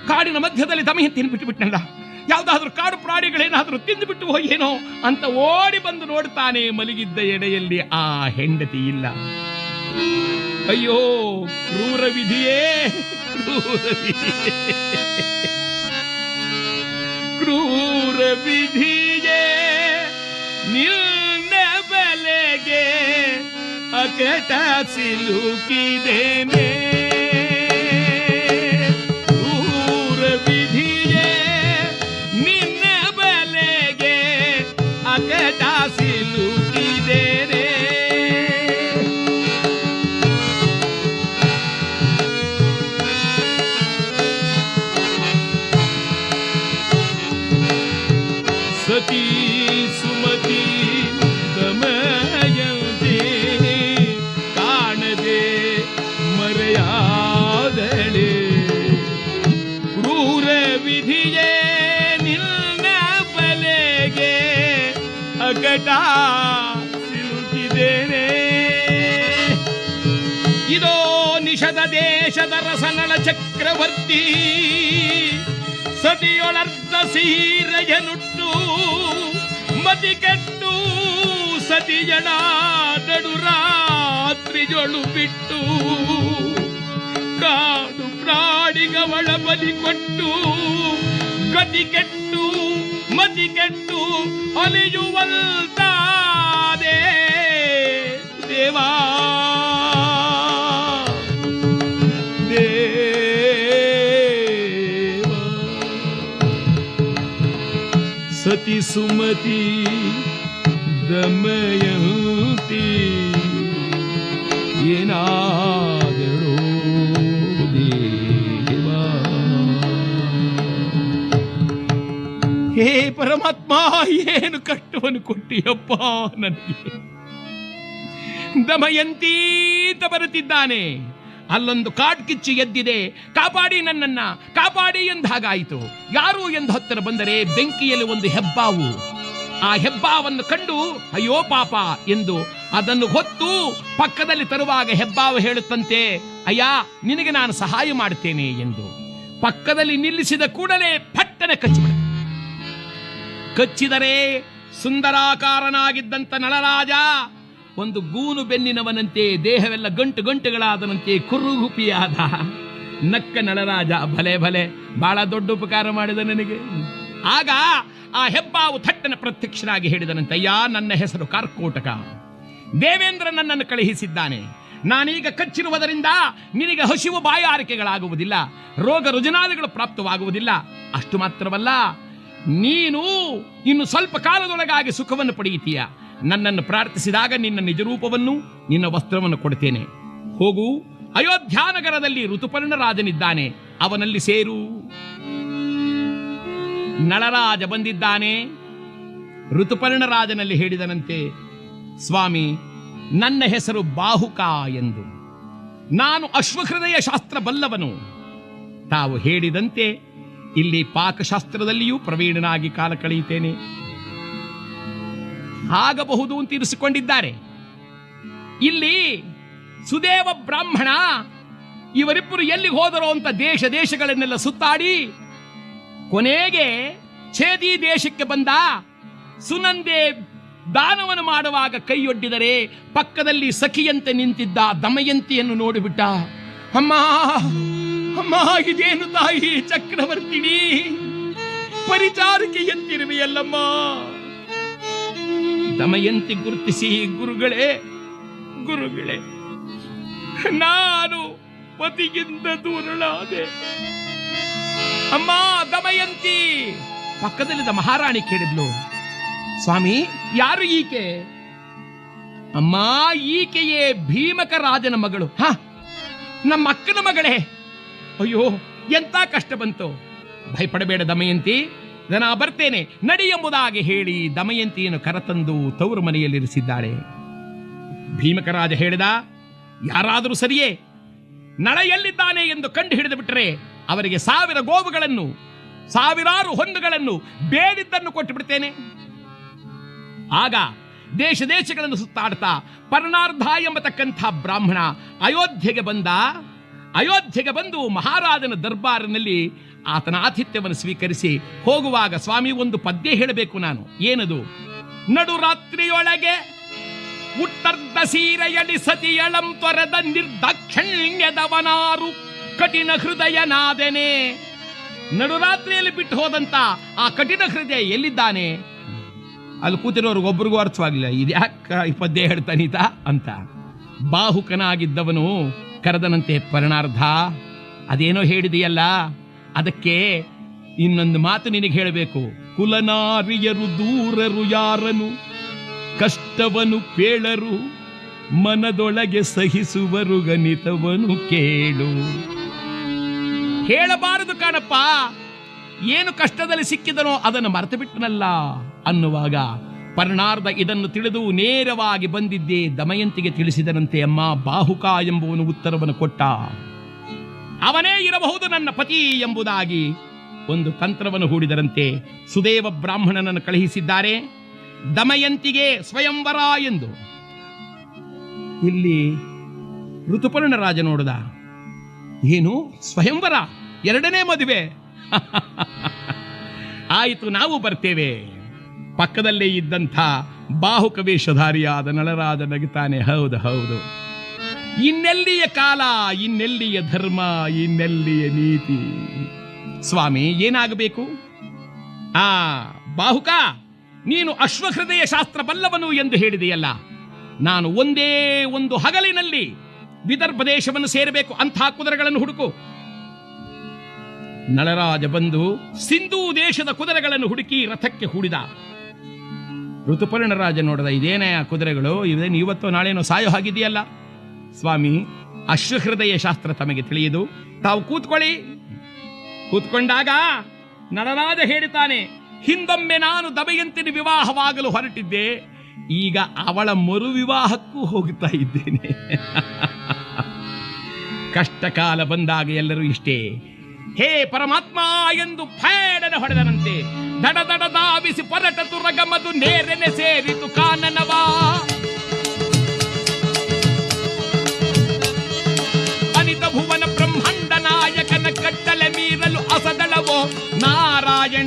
ಕಾಡಿನ ಮಧ್ಯದಲ್ಲಿ ದಮಯಂತಿಯನ್ನು ಬಿಟ್ಟುಬಿಟ್ನಲ್ಲ, ಯಾವುದಾದ್ರೂ ಕಾಡು ಪ್ರಾಣಿಗಳೇನಾದ್ರೂ ತಿಂದುಬಿಟ್ಟು ಏನೋ ಅಂತ ಓಡಿ ಬಂದು ನೋಡ್ತಾನೆ. ಮಲಗಿದ್ದ ಎಡೆಯಲ್ಲಿ ಆ ಹೆಂಡತಿ ಇಲ್ಲ. ಅಯ್ಯೋ ಕ್ರೂರ ವಿಧಿಯೇ, ಕ್ರೂರ ವಿಧಿಯೇ, ನಿನ್ನ ಬಲೆಗೆ ಅಕಟ ಸಿಲುಕಿದೇನೆ. ಕ್ರೂರ ವಿಧಿಯೇ, ನಿನ್ನ ಬಲೆಗೆ ಅಕಟ ಸಿಲುಕಿದೇನೆ. ಸತಿ ಸುಮತಿ ದಮಯಂತಿ ಕಾಣದೆ ಮರೆಯಾದಳೆ. ಕ್ರೂರ ವಿಧಿಯೇ, ನಿನ್ನ ಬಲೆಗೆ ಅಗಟ ಸಿಲುಕಿದ್ದೇನೆ. ಇದೋ ನಿಷದ ದೇಶದ ರಸನಳ ಚಕ್ರವರ್ತಿ, ಸತಿಯೊಳರ್ಧ ಸೀರೆಯನುಟ್ಟು ಮತಿ ಕೆಟ್ಟು ಸತಿಯಳ ನಡು ರಾತ್ರಿಯೊಳು ಬಿಟ್ಟು, ಕಾಡು ಪ್ರಾಣಿಗವಳ ಬಲಿ ಕೊಟ್ಟು ಗತಿ ಕೆಟ್ಟು ಮತಿ ಕೆಟ್ಟು ಅಲೆಯುವಂತಾದೆ. ದೇವಾ ಸತಿ ಸುಮತಿ ದಮಯಂತಿ ಏನಾದರೋ ದೇವಾ. ಹೇ ಪರಮಾತ್ಮ, ಏನು ಕಷ್ಟವನ್ನು ಕೊಟ್ಟಿಯಪ್ಪ ನನಗೆ. ದಮಯಂತಿ ಅಂತ ಬರುತ್ತಿದ್ದಾನೆ. ಅಲ್ಲೊಂದು ಕಾಡ್ಕಿಚ್ಚು ಎದ್ದಿದೆ, ಕಾಪಾಡಿ, ನನ್ನನ್ನ ಕಾಪಾಡಿ ಎಂದಾಗಾಯಿತು. ಯಾರು ಎಂದು ಹತ್ತಿರ ಬಂದರೆ ಬೆಂಕಿಯಲ್ಲಿ ಒಂದು ಹೆಬ್ಬಾವು. ಆ ಹೆಬ್ಬಾವನ್ನು ಕಂಡು ಅಯ್ಯೋ ಪಾಪ ಎಂದು ಅದನ್ನು ಹೊತ್ತು ಪಕ್ಕದಲ್ಲಿ ತರುವಾಗ ಹೆಬ್ಬಾವು ಹೇಳುತ್ತಂತೆ, ಅಯ್ಯ ನಿನಗೆ ನಾನು ಸಹಾಯ ಮಾಡುತ್ತೇನೆ ಎಂದು. ಪಕ್ಕದಲ್ಲಿ ನಿಲ್ಲಿಸಿದ ಕೂಡಲೇ ಫಟ್ ಥಟ್ಟನೆ ಕಚ್ಚಿಬಿಡುತ್ತೆ. ಕಚ್ಚಿದರೆ ಸುಂದರಾಕಾರನಾಗಿದ್ದಂಥ ನಳರಾಜ ಒಂದು ಗೂನು ಬೆನ್ನಿನವನಂತೆ, ದೇಹವೆಲ್ಲ ಗಂಟು ಗಂಟುಗಳಾದನಂತೆ ಕುರುಗುಪಿಯಾದ. ನಕ್ಕ ನಳರಾಜ, ಭಲೆ ಭಲೆ, ಬಹಳ ದೊಡ್ಡ ಉಪಕಾರ ಮಾಡಿದ ನನಗೆ. ಆಗ ಆ ಹೆಬ್ಬಾವು ಥಟ್ಟನೆ ಪ್ರತ್ಯಕ್ಷನಾಗಿ ಹೇಳಿದನಂತೆ, ಅಯ್ಯ, ನನ್ನ ಹೆಸರು ಕಾರ್ಕೋಟಕ. ದೇವೇಂದ್ರ ನನ್ನನ್ನು ಕಳುಹಿಸಿದ್ದಾನೆ. ನಾನೀಗ ಕಚ್ಚಿರುವುದರಿಂದ ನಿನಗೆ ಹಸಿವು ಬಾಯಾರಿಕೆಗಳಾಗುವುದಿಲ್ಲ, ರೋಗ ರುಜಿನಾದಿಗಳು ಪ್ರಾಪ್ತವಾಗುವುದಿಲ್ಲ. ಅಷ್ಟು ಮಾತ್ರವಲ್ಲ, ನೀನು ಇನ್ನು ಸ್ವಲ್ಪ ಕಾಲದೊಳಗಾಗಿ ಸುಖವನ್ನು ಪಡೆಯುತ್ತೀಯ. ನನ್ನನ್ನು ಪ್ರಾರ್ಥಿಸಿದಾಗ ನಿನ್ನ ನಿಜರೂಪವನ್ನು, ನಿನ್ನ ವಸ್ತ್ರವನ್ನು ಕೊಡ್ತೇನೆ. ಹೋಗು, ಅಯೋಧ್ಯಾನಗರದಲ್ಲಿ ಋತುಪರ್ಣ ರಾಜನಿದ್ದಾನೆ, ಅವನಲ್ಲಿ ಸೇರು. ನಳರಾಜ ಬಂದಿದ್ದಾನೆ. ಋತುಪರ್ಣ ರಾಜನಲ್ಲಿ ಹೇಳಿದನಂತೆ, ಸ್ವಾಮಿ, ನನ್ನ ಹೆಸರು ಬಾಹುಕ ಎಂದು. ನಾನು ಅಶ್ವಹೃದಯ ಶಾಸ್ತ್ರ ಬಲ್ಲವನು. ತಾವು ಹೇಳಿದಂತೆ ಇಲ್ಲಿ ಪಾಕಶಾಸ್ತ್ರದಲ್ಲಿಯೂ ಪ್ರವೀಣನಾಗಿ ಕಾಲ ಕಳೆಯುತ್ತೇನೆ. ಆಗಬಹುದು ಅಂತ ಇರಿಸಿಕೊಂಡಿದ್ದಾರೆ. ಇಲ್ಲಿ ಸುದೇವ ಬ್ರಾಹ್ಮಣ ಇವರಿಬ್ಬರು ಎಲ್ಲಿಗೆ ಹೋದರೋ ಅಂತ ದೇಶ ದೇಶಗಳನ್ನೆಲ್ಲ ಸುತ್ತಾಡಿ ಕೊನೆಗೆ ಛೇದಿ ದೇಶಕ್ಕೆ ಬಂದ. ಸುನಂದೆ ದಾನವನ್ನು ಮಾಡುವಾಗ ಕೈಯೊಡ್ಡಿದರೆ ಪಕ್ಕದಲ್ಲಿ ಸಖಿಯಂತೆ ನಿಂತಿದ್ದ ದಮಯಂತಿಯನ್ನು ನೋಡಿಬಿಟ್ಟ. ಅಮ್ಮ ಅಮ್ಮ, ಇದೇನು ತಾಯಿ ಚಕ್ರವರ್ತಿನಿ, ಪರಿಚಾರಿಕೆಯಂತಿರುವೆಯಲ್ಲಮ್ಮ. ದಮಯಂತಿ ಗುರುತಿಸಿ, ಗುರುಗಳೇ ಗುರುಗಳೇ, ನಾನು ಪತಿಗಿಂತ ದೂರಳಾದೆ. ಅಮ್ಮ ದಮಯಂತಿ. ಪಕ್ಕದಲ್ಲಿದ್ದ ಮಹಾರಾಣಿ ಕೇಳಿದ್ಲು, ಸ್ವಾಮಿ, ಯಾರು ಈಕೆ? ಅಮ್ಮ, ಈಕೆಯೇ ಭೀಮಕ ರಾಜನ ಮಗಳು. ನಮ್ಮ ಅಕ್ಕನ ಮಗಳೇ. ಅಯ್ಯೋ, ಎಂತ ಕಷ್ಟ ಬಂತು. ಭಯಪಡಬೇಡ ದಮಯಂತಿ, ನಾ ಬರ್ತೇನೆ ನಡಿ ಎಂಬುದಾಗಿ ಹೇಳಿ ದಮಯಂತಿಯನ್ನು ಕರೆತಂದು ತವರು ಮನೆಯಲ್ಲಿರಿಸಿದ್ದಾಳೆ. ಭೀಮಕ ರಾಜ ಹೇಳಿದ, ಯಾರಾದರೂ ಸರಿಯೇ, ನಳ ಎಲ್ಲಿದ್ದಾನೆ ಎಂದು ಕಂಡು ಹಿಡಿದು ಬಿಟ್ಟರೆ ಅವರಿಗೆ 1000 ಗೋವುಗಳನ್ನು, 1000 ಹೊನ್ನುಗಳನ್ನು, ಬೇಡಿದ್ದನ್ನು ಕೊಟ್ಟು ಬಿಡ್ತೇನೆ. ಆಗ ದೇಶ ದೇಶಗಳನ್ನು ಸುತ್ತಾಡ್ತಾ ಪರ್ಣಾರ್ಧ ಎಂಬತಕ್ಕಂಥ ಬ್ರಾಹ್ಮಣ ಅಯೋಧ್ಯೆಗೆ ಬಂದ. ಅಯೋಧ್ಯೆಗೆ ಬಂದು ಮಹಾರಾಜನ ದರ್ಬಾರಿನಲ್ಲಿ ಆತನ ಆತಿಥ್ಯವನ್ನು ಸ್ವೀಕರಿಸಿ ಹೋಗುವಾಗ, ಸ್ವಾಮಿ, ಒಂದು ಪದ್ಯ ಹೇಳಬೇಕು ನಾನು. ಏನದು? ನಡು ರಾತ್ರಿಯೊಳಗೆ ಉಟ್ಟರ್ಧ ಸೀರೆಯಡಿ ಸತಿಯಳಂ ತೊರೆದ ನಿರ್ದಾಕ್ಷಣ್ಯದವನಾರು ಕಠಿಣ ಹೃದಯನಾದೆನೆ. ನಡುರಾತ್ರಿಯಲ್ಲಿ ಬಿಟ್ಟು ಹೋದಂತ ಆ ಕಠಿಣ ಹೃದಯ ಎಲ್ಲಿದ್ದಾನೆ? ಅಲ್ಲಿ ಕೂತಿರೋರ್ಗೆ ಒಬ್ರಿಗೂ ಅರ್ಥವಾಗಲಿಲ್ಲ, ಇದ್ಯಾಕ ಈ ಪದ್ಯ ಹೇಳ್ತಾನೀತ ಅಂತ. ಬಾಹುಕನಾಗಿದ್ದವನು ಕರೆದನಂತೆ, ಪರ್ಣಾರ್ಧ, ಅದೇನೋ ಹೇಳಿದೆಯಲ್ಲ, ಅದಕ್ಕೆ ಇನ್ನೊಂದು ಮಾತು ನಿನಗೆ ಹೇಳಬೇಕು. ಕುಲನಾರಿಯರು ದೂರರು ಯಾರನು, ಕಷ್ಟವನು ಪೇಳರು, ಮನದೊಳಗೆ ಸಹಿಸುವರು ಗಣಿತವನು ಕೇಳು. ಹೇಳಬಾರದು ಕಾಣಪ್ಪ, ಏನು ಕಷ್ಟದಲ್ಲಿ ಸಿಕ್ಕಿದನೋ ಅದನ್ನು ಮರೆತು ಬಿಟ್ಟನಲ್ಲ ಅನ್ನುವಾಗ ಪರ್ಣಾರ್ಧ ಇದನ್ನು ತಿಳಿದು ನೇರವಾಗಿ ಬಂದಿದ್ದೇ ದಮಯಂತಿಗೆ ತಿಳಿಸಿದನಂತೆ. ಅಮ್ಮ, ಬಾಹುಕ ಎಂಬುವನು ಉತ್ತರವನ್ನು ಕೊಟ್ಟ. ಅವನೇ ಇರಬಹುದು ನನ್ನ ಪತಿ ಎಂಬುದಾಗಿ ಒಂದು ತಂತ್ರವನ್ನು ಹೂಡಿದರಂತೆ. ಸುದೇವ ಬ್ರಾಹ್ಮಣನನ್ನು ಕಳುಹಿಸಿದ್ದಾರೆ ದಮಯಂತಿಗೆ ಸ್ವಯಂವರ ಎಂದು. ಇಲ್ಲಿ ಋತುಪರ್ಣ ರಾಜ ನೋಡಿದ, ಏನು ಸ್ವಯಂವರ, 2ನೇ ಮದುವೆ? ಆಯಿತು, ನಾವು ಬರ್ತೇವೆ. ಪಕ್ಕದಲ್ಲೇ ಇದ್ದಂಥ ಬಾಹುಕ ವೇಷಧಾರಿಯಾದ ನಳರಾಜ ನಗುತ್ತಾನೆ, ಹೌದು ಹೌದು, ಇನ್ನೆಲ್ಲಿಯ ಕಾಲ, ಇನ್ನೆಲ್ಲಿಯ ಧರ್ಮ, ಇನ್ನೆಲ್ಲಿಯ ನೀತಿ. ಸ್ವಾಮಿ, ಏನಾಗಬೇಕು? ಬಾಹುಕ, ನೀನು ಅಶ್ವಹೃದಯ ಶಾಸ್ತ್ರ ಬಲ್ಲವನು ಎಂದು ಹೇಳಿದೆಯಲ್ಲ, ನಾನು ಒಂದೇ ಒಂದು ಹಗಲಿನಲ್ಲಿ ವಿದರ್ಭ ದೇಶವನ್ನು ಸೇರಬೇಕು, ಅಂಥ ಕುದುರೆಗಳನ್ನು ಹುಡುಕು. ನಳರಾಜ ಬಂದು ಸಿಂಧೂ ದೇಶದ ಕುದುರೆಗಳನ್ನು ಹುಡುಕಿ ರಥಕ್ಕೆ ಹೂಡಿದ. ಋತುಪರ್ಣ ರಾಜ ನೋಡಿದ, ಇದೇನೇ ಆ ಕುದುರೆಗಳು, ಇದೇನು ಇವತ್ತೋ ನಾಳೇನೋ ಸಾಯೋ ಹಾಗಿದೆಯಲ್ಲ. ಸ್ವಾಮಿ, ಅಶ್ವಹೃದಯ ಶಾಸ್ತ್ರ ತಮಗೆ ತಿಳಿಯದು, ತಾವು ಕೂತ್ಕೊಳ್ಳಿ. ಕೂತ್ಕೊಂಡಾಗ ನಳರಾಜ ಹೇಳ್ತಾನೆ, ಹಿಂದೊಮ್ಮೆ ನಾನು ದಮಯಂತಿನ ವಿವಾಹವಾಗಲು ಹೊರಟಿದ್ದೆ, ಈಗ ಅವಳ ಮರು ವಿವಾಹಕ್ಕೂ ಹೋಗುತ್ತಾ ಇದ್ದೇನೆ. ಕಷ್ಟಕಾಲ ಬಂದಾಗ ಎಲ್ಲರೂ ಇಷ್ಟೇ, ಹೇ ಪರಮಾತ್ಮ ಎಂದು ಫೇಡನ ಹೊಡೆದನಂತೆ. ದಡ ದಡ ಧಾವಿಸಿ ಪರಟ ತುರಗಮದು ನೇರನೆ ಸೇರಿತು ಕಾನನವಾ. ಅನಿತ ಭುವನ ಬ್ರಹ್ಮಾಂಡ ನಾಯಕನ ಕಟ್ಟಲೆ ಮೀರಲು ಅಸದಳವೋ ನಾರಾಯಣ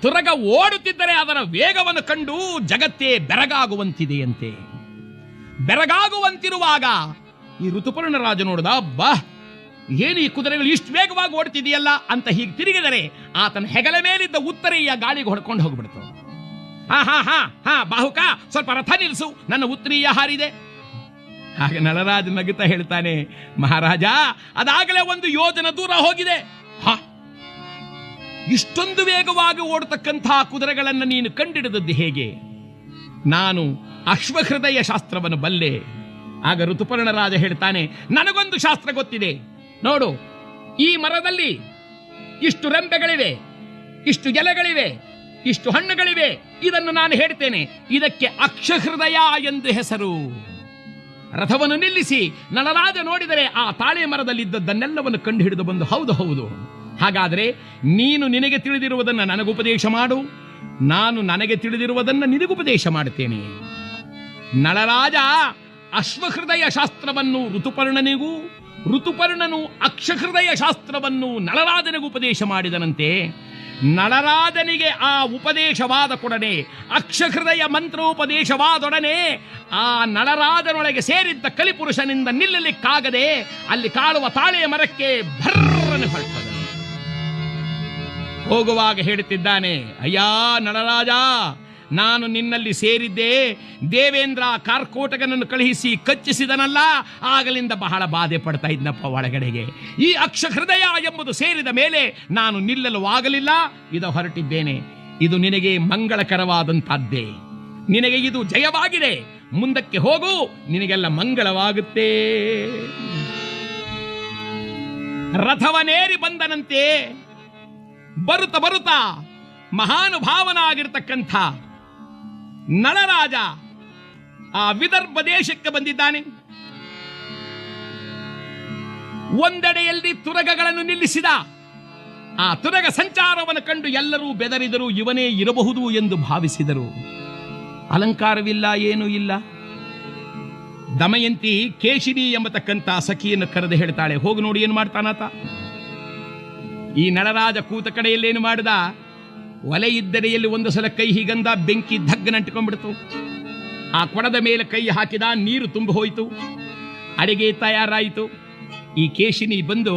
ತುರಗ ಓಡುತ್ತಿದ್ದರೆ ಅದರ ವೇಗವನ್ನು ಕಂಡು ಜಗತ್ತೇ ಬೆರಗಾಗುವಂತಿದೆಯಂತೆ. ಬೆರಗಾಗುವಂತಿರುವಾಗ ಈ ಋತುಪರ್ಣ ರಾಜ ನೋಡಿದ, ಬಾ ಏನು ಈ ಕುದುರೆಗಳು ಇಷ್ಟು ವೇಗವಾಗಿ ಓಡ್ತಿದೆಯಲ್ಲ ಅಂತ ಹೀಗೆ ತಿರುಗಿದರೆ ಆತನ ಹೆಗಲ ಮೇಲಿದ್ದ ಉತ್ತರೀಯ ಗಾಳಿಗೆ ಹೊಡ್ಕೊಂಡು ಹೋಗ್ಬಿಡ್ತು. ಹಾ ಹಾ ಹಾ ಹಾ ಬಾಹುಕ, ಸ್ವಲ್ಪ ರಥ ನಿಲ್ಲಿಸು, ನನ್ನ ಉತ್ತರೀಯ ಹಾರಿದೆ. ಹಾಗೆ ನಳರಾಜ ನಗುತ್ತಾ ಹೇಳ್ತಾನೆ, ಮಹಾರಾಜ ಅದಾಗಲೇ 1 ಯೋಜನ ದೂರ ಹೋಗಿದೆ. ಹ, ಇಷ್ಟೊಂದು ವೇಗವಾಗಿ ಓಡತಕ್ಕಂಥ ಕುದುರೆಗಳನ್ನು ನೀನು ಕಂಡಿಡಿದದ್ದು ಹೇಗೆ? ನಾನು ಅಶ್ವಹೃದಯ ಶಾಸ್ತ್ರವನ್ನು ಬಲ್ಲೆ. ಆಗ ಋತುಪರ್ಣ ರಾಜ ಹೇಳ್ತಾನೆ, ನನಗೊಂದು ಶಾಸ್ತ್ರ ಗೊತ್ತಿದೆ ನೋಡು. ಈ ಮರದಲ್ಲಿ ಇಷ್ಟು ರೆಂಬೆಗಳಿವೆ, ಇಷ್ಟು ಎಲೆಗಳಿವೆ, ಇಷ್ಟು ಹಣ್ಣುಗಳಿವೆ. ಇದನ್ನು ನಾನು ಹೇಳ್ತೇನೆ, ಇದಕ್ಕೆ ಅಕ್ಷಹೃದಯ ಎಂದು ಹೆಸರು. ರಥವನ್ನು ನಿಲ್ಲಿಸಿ ನಳರಾಜ ನೋಡಿದರೆ ಆ ತಾಳೆ ಮರದಲ್ಲಿದ್ದದ್ದನ್ನೆಲ್ಲವನ್ನು ಕಂಡು ಹಿಡಿದು ಬಂದು, ಹೌದು ಹೌದು, ಹಾಗಾದರೆ ನೀನು ನಿನಗೆ ತಿಳಿದಿರುವುದನ್ನು ನನಗುಪದೇಶ ಮಾಡು, ನಾನು ನನಗೆ ತಿಳಿದಿರುವುದನ್ನು ನಿನಗುಪದೇಶ ಮಾಡುತ್ತೇನೆ. ನಳರಾಜ ಅಶ್ವಹೃದಯ ಶಾಸ್ತ್ರವನ್ನು ಋತುಪರ್ಣನಿಗೂ, ಋತುಪರ್ಣನು ಅಕ್ಷಹೃದಯ ಶಾಸ್ತ್ರವನ್ನು ನಳರಾಜನಿಗೂ ಉಪದೇಶ ಮಾಡಿದನಂತೆ. ನಳರಾಜನಿಗೆ ಆ ಉಪದೇಶವಾದ ಕೊಡನೆ, ಅಕ್ಷಹೃದಯ ಮಂತ್ರೋಪದೇಶವಾದೊಡನೆ ಆ ನಳರಾಜನೊಳಗೆ ಸೇರಿದ್ದ ಕಲಿಪುರುಷನಿಂದ ನಿಲ್ಲಲಿಕ್ಕಾಗದೆ ಅಲ್ಲಿ ಕಾಳುವ ತಾಳೆಯ ಮರಕ್ಕೆ ಭರ್ರನೆ ಹೊರಟದ. ಹೋಗುವಾಗ ಹೇಳುತ್ತಿದ್ದಾನೆ, ಅಯ್ಯ ನಳರಾಜ, ನಾನು ನಿನ್ನಲ್ಲಿ ಸೇರಿದ್ದೆ, ದೇವೇಂದ್ರ ಕಾರ್ಕೋಟಕನನ್ನು ಕಳುಹಿಸಿ ಕಚ್ಚಿಸಿದನಲ್ಲ, ಆಗಲಿಂದ ಬಹಳ ಬಾಧೆ ಪಡ್ತಾ ಇದ್ನಪ್ಪ ಒಳಗಡೆಗೆ. ಈ ಅಕ್ಷಹೃದಯ ಎಂಬುದು ಸೇರಿದ ಮೇಲೆ ನಾನು ನಿಲ್ಲಲು ಆಗಲಿಲ್ಲ, ಇದು ಹೊರಟಿದ್ದೇನೆ. ಇದು ನಿನಗೆ ಮಂಗಳಕರವಾದಂತಹದ್ದೇ, ನಿನಗೆ ಇದು ಜಯವಾಗಿದೆ. ಮುಂದಕ್ಕೆ ಹೋಗು, ನಿನಗೆಲ್ಲ ಮಂಗಳವಾಗುತ್ತೆ. ರಥವನೇರಿ ಬಂದನಂತೆ. ಬರುತ್ತಾ ಬರುತ್ತಾ ಮಹಾನುಭಾವನಾಗಿರ್ತಕ್ಕಂಥ ನಳರಾಜ ಆ ವಿದರ್ಭ ದೇಶಕ್ಕೆ ಬಂದಿದ್ದಾನೆ. ಒಂದೆಡೆಯಲ್ಲಿ ತುರಗಗಳನ್ನು ನಿಲ್ಲಿಸಿದ. ಆ ತುರಗ ಸಂಚಾರವನ್ನು ಕಂಡು ಎಲ್ಲರೂ ಬೆದರಿದರು, ಇವನೇ ಇರಬಹುದು ಎಂದು ಭಾವಿಸಿದರು. ಅಲಂಕಾರವಿಲ್ಲ, ಏನೂ ಇಲ್ಲ. ದಮಯಂತಿ ಕೇಶಿನಿ ಎಂಬತಕ್ಕಂಥ ಸಖಿಯನ್ನು ಕರೆದು ಹೇಳ್ತಾಳೆ, ಹೋಗಿ ನೋಡಿ ಏನು ಮಾಡ್ತಾನಾತ. ಈ ನಳರಾಜ ಕೂತ ಕಡೆಯಲ್ಲೇನು ಮಾಡಿದ, ಒಲೆ ಇದ್ದಡೆಯಲ್ಲಿ ಒಂದು ಸಲ ಕೈ ಹೀಗಂದ, ಬೆಂಕಿ ಧಗ್ಗನಂಟಿಕೊಂಡ್ಬಿಡ್ತು. ಆ ಕೊಡದ ಮೇಲೆ ಕೈ ಹಾಕಿದ, ನೀರು ತುಂಬಿ ಹೋಯಿತು, ಅಡಿಗೆ ತಯಾರಾಯಿತು. ಈ ಕೇಶಿನಿ ಬಂದು,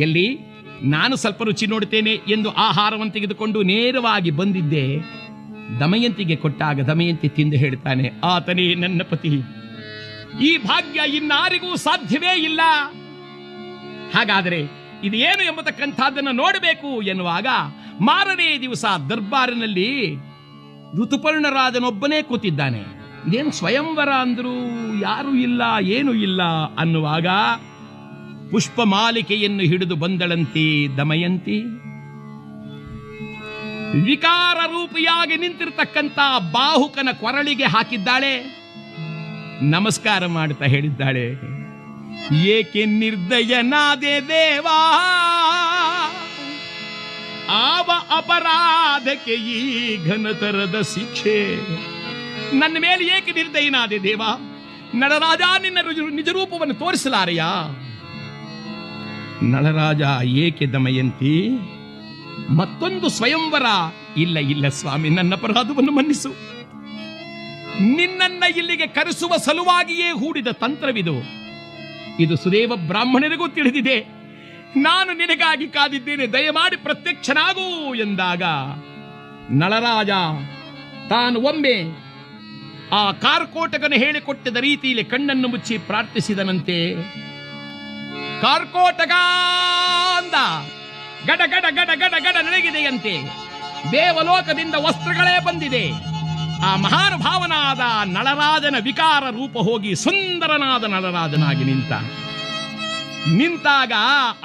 ಎಲ್ಲಿ ನಾನು ಸ್ವಲ್ಪ ರುಚಿ ನೋಡ್ತೇನೆ ಎಂದು ಆಹಾರವನ್ನು ತೆಗೆದುಕೊಂಡು ನೇರವಾಗಿ ಬಂದಿದ್ದೆ. ದಮಯಂತಿಗೆ ಕೊಟ್ಟಾಗ ದಮಯಂತಿ ತಿಂದು ಹೇಳ್ತಾನೆ, ಆತನೇ ನನ್ನ ಪತಿ. ಈ ಭಾಗ್ಯ ಇನ್ನಾರಿಗೂ ಸಾಧ್ಯವೇ ಇಲ್ಲ. ಹಾಗಾದರೆ ಇದು ಏನು ಎಂಬತಕ್ಕಂಥದ್ದನ್ನು ನೋಡಬೇಕು ಎನ್ನುವಾಗ ಮಾರನೇ ದಿವಸ ದರ್ಬಾರಿನಲ್ಲಿ ಋತುಪರ್ಣರಾಜನೊಬ್ಬನೇ ಕೂತಿದ್ದಾನೆ. ಇದೇನು ಸ್ವಯಂವರ ಅಂದ್ರು, ಯಾರೂ ಇಲ್ಲ, ಏನೂ ಇಲ್ಲ ಅನ್ನುವಾಗ ಪುಷ್ಪ ಮಾಲಿಕೆಯನ್ನು ಹಿಡಿದು ಬಂದಳಂತೆ ದಮಯಂತಿ. ವಿಕಾರ ರೂಪಿಯಾಗಿ ನಿಂತಿರ್ತಕ್ಕಂಥ ಬಾಹುಕನ ಕೊರಳಿಗೆ ಹಾಕಿದ್ದಾಳೆ. ನಮಸ್ಕಾರ ಮಾಡುತ್ತಾ ಹೇಳಿದ್ದಾಳೆ, ಏಕೆ ನಿರ್ದಯನಾದೆ ದೇವಾ, ಆವ ಅಪರಾಧಕ್ಕೆ ಈ ಘನತರದ ಶಿಕ್ಷೆ. ನನ್ನ ಮೇಲೆ ಏಕೆ ನಿರ್ದಯನಾದೆ ದೇವಾ? ನಳರಾಜ ನಿನ್ನ ನಿಜ ರೂಪವನ್ನು ತೋರಿಸಲಾರೆಯ? ನಳರಾಜ, ಏಕೆ ದಮಯಂತಿ? ಮತ್ತೊಂದು ಸ್ವಯಂವರ? ಇಲ್ಲ ಇಲ್ಲ ಸ್ವಾಮಿ, ನನ್ನ ಅಪರಾಧವನ್ನು ಮನ್ನಿಸು. ನಿನ್ನನ್ನ ಇಲ್ಲಿಗೆ ಕರೆಸುವ ಸಲುವಾಗಿಯೇ ಹೂಡಿದ ತಂತ್ರವಿದು. ಇದು ಸುದೇವ ಬ್ರಾಹ್ಮಣರಿಗೂ ತಿಳಿದಿದೆ. ನಾನು ನಿನಗಾಗಿ ಕಾದಿದ್ದೇನೆ, ದಯಮಾಡಿ ಪ್ರತ್ಯಕ್ಷನಾಗು ಎಂದಾಗ ನಳರಾಜ ತಾನು ಒಮ್ಮೆ ಆ ಕಾರ್ಕೋಟಕನ ಹೇಳಿಕೊಟ್ಟಿದ್ದ ರೀತಿಯಲ್ಲಿ ಕಣ್ಣನ್ನು ಮುಚ್ಚಿ ಪ್ರಾರ್ಥಿಸಿದನಂತೆ. ಕಾರ್ಕೋಟಕ ಅಂದ. ಗಡ ಗಡ ಗಡ ಗಡ ಗಡ ನಡೆಗಿದೆಯಂತೆ. ದೇವಲೋಕದಿಂದ ವಸ್ತ್ರಗಳೇ ಬಂದಿದೆ. ಆ ಮಹಾನುಭಾವನಾದ ನಳರಾಜನ ವಿಕಾರ ರೂಪ ಹೋಗಿ ಸುಂದರನಾದ ನಳರಾಜನಾಗಿ ನಿಂತಾಗ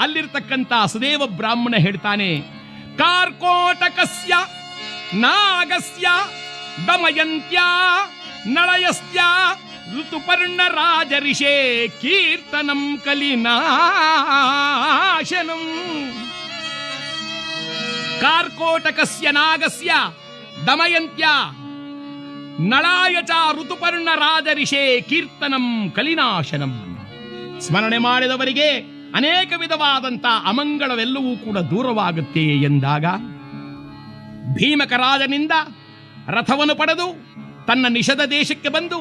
ಅಲ್ಲಿರ್ತಕ್ಕಂಥ ಸುದೇವ ಬ್ರಾಹ್ಮಣ ಹೇಳ್ತಾನೆ, ಕಾರ್ಕೋಟಕಸ್ಯ ನಾಗಸ್ಯ ದಮಯಂತ್ಯ ನಳಯಸ್ಯ ಋತುಪರ್ಣ ರಾಜರಿಷೇ ಕೀರ್ತನಂ ಕಲಿನಾಶನಂ. ಕಾರ್ಕೋಟಕಸ್ಯ ನಾಗಸ್ಯ ದಮಯಂತ್ಯ ನಳಾಯ ಚ ಋತುಪರ್ಣ ರಾಜರಿಷೇ ಕೀರ್ತನಂ ಕಲಿನಾಶನಂ. ಸ್ಮರಣೆ ಮಾಡಿದವರಿಗೆ ಅನೇಕ ವಿಧವಾದಂಥ ಅಮಂಗಳವೆಲ್ಲವೂ ಕೂಡ ದೂರವಾಗುತ್ತೆ ಎಂದಾಗ ಭೀಮಕರಾಜನಿಂದ ರಥವನ್ನು ಪಡೆದು ತನ್ನ ನಿಷಧ ದೇಶಕ್ಕೆ ಬಂದು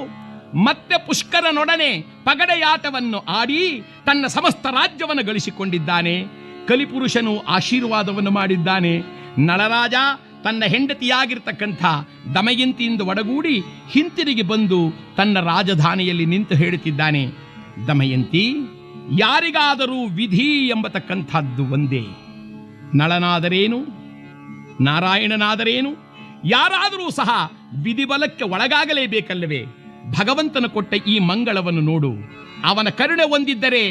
ಮತ್ತೆ ಪುಷ್ಕರನೊಡನೆ ಪಗಡೆಯಾಟವನ್ನು ಆಡಿ ತನ್ನ ಸಮಸ್ತ ರಾಜ್ಯವನ್ನು ಗಳಿಸಿಕೊಂಡಿದ್ದಾನೆ. ಕಲಿಪುರುಷನು ಆಶೀರ್ವಾದವನ್ನು ಮಾಡಿದ್ದಾನೆ. ನಳರಾಜ ತನ್ನ ಹೆಂಡತಿಯಾಗಿರ್ತಕ್ಕಂಥ ದಮಯಂತಿಯಿಂದ ಒಡಗೂಡಿ ಹಿಂತಿರುಗಿ ಬಂದು ತನ್ನ ರಾಜಧಾನಿಯಲ್ಲಿ ನಿಂತು ಹೇಳುತ್ತಿದ್ದಾನೆ, ದಮಯಂತಿ, ಯಾರಿಗಾದರೂ ವಿಧಿ ಎಂಬತಕ್ಕಂಥದ್ದು ಒಂದೇ. ನಳನಾದರೇನು, ನಾರಾಯಣನಾದರೇನು, ಯಾರಾದರೂ ಸಹ ವಿಧಿಬಲಕ್ಕೆ ಒಳಗಾಗಲೇಬೇಕಲ್ಲವೇ? ಭಗವಂತನ ಕೊಟ್ಟ ಈ ಮಂಗಳವನ್ನು ನೋಡು. ಅವನ ಕರುಣೆ ಹೊಂದಿದ್ದರೆ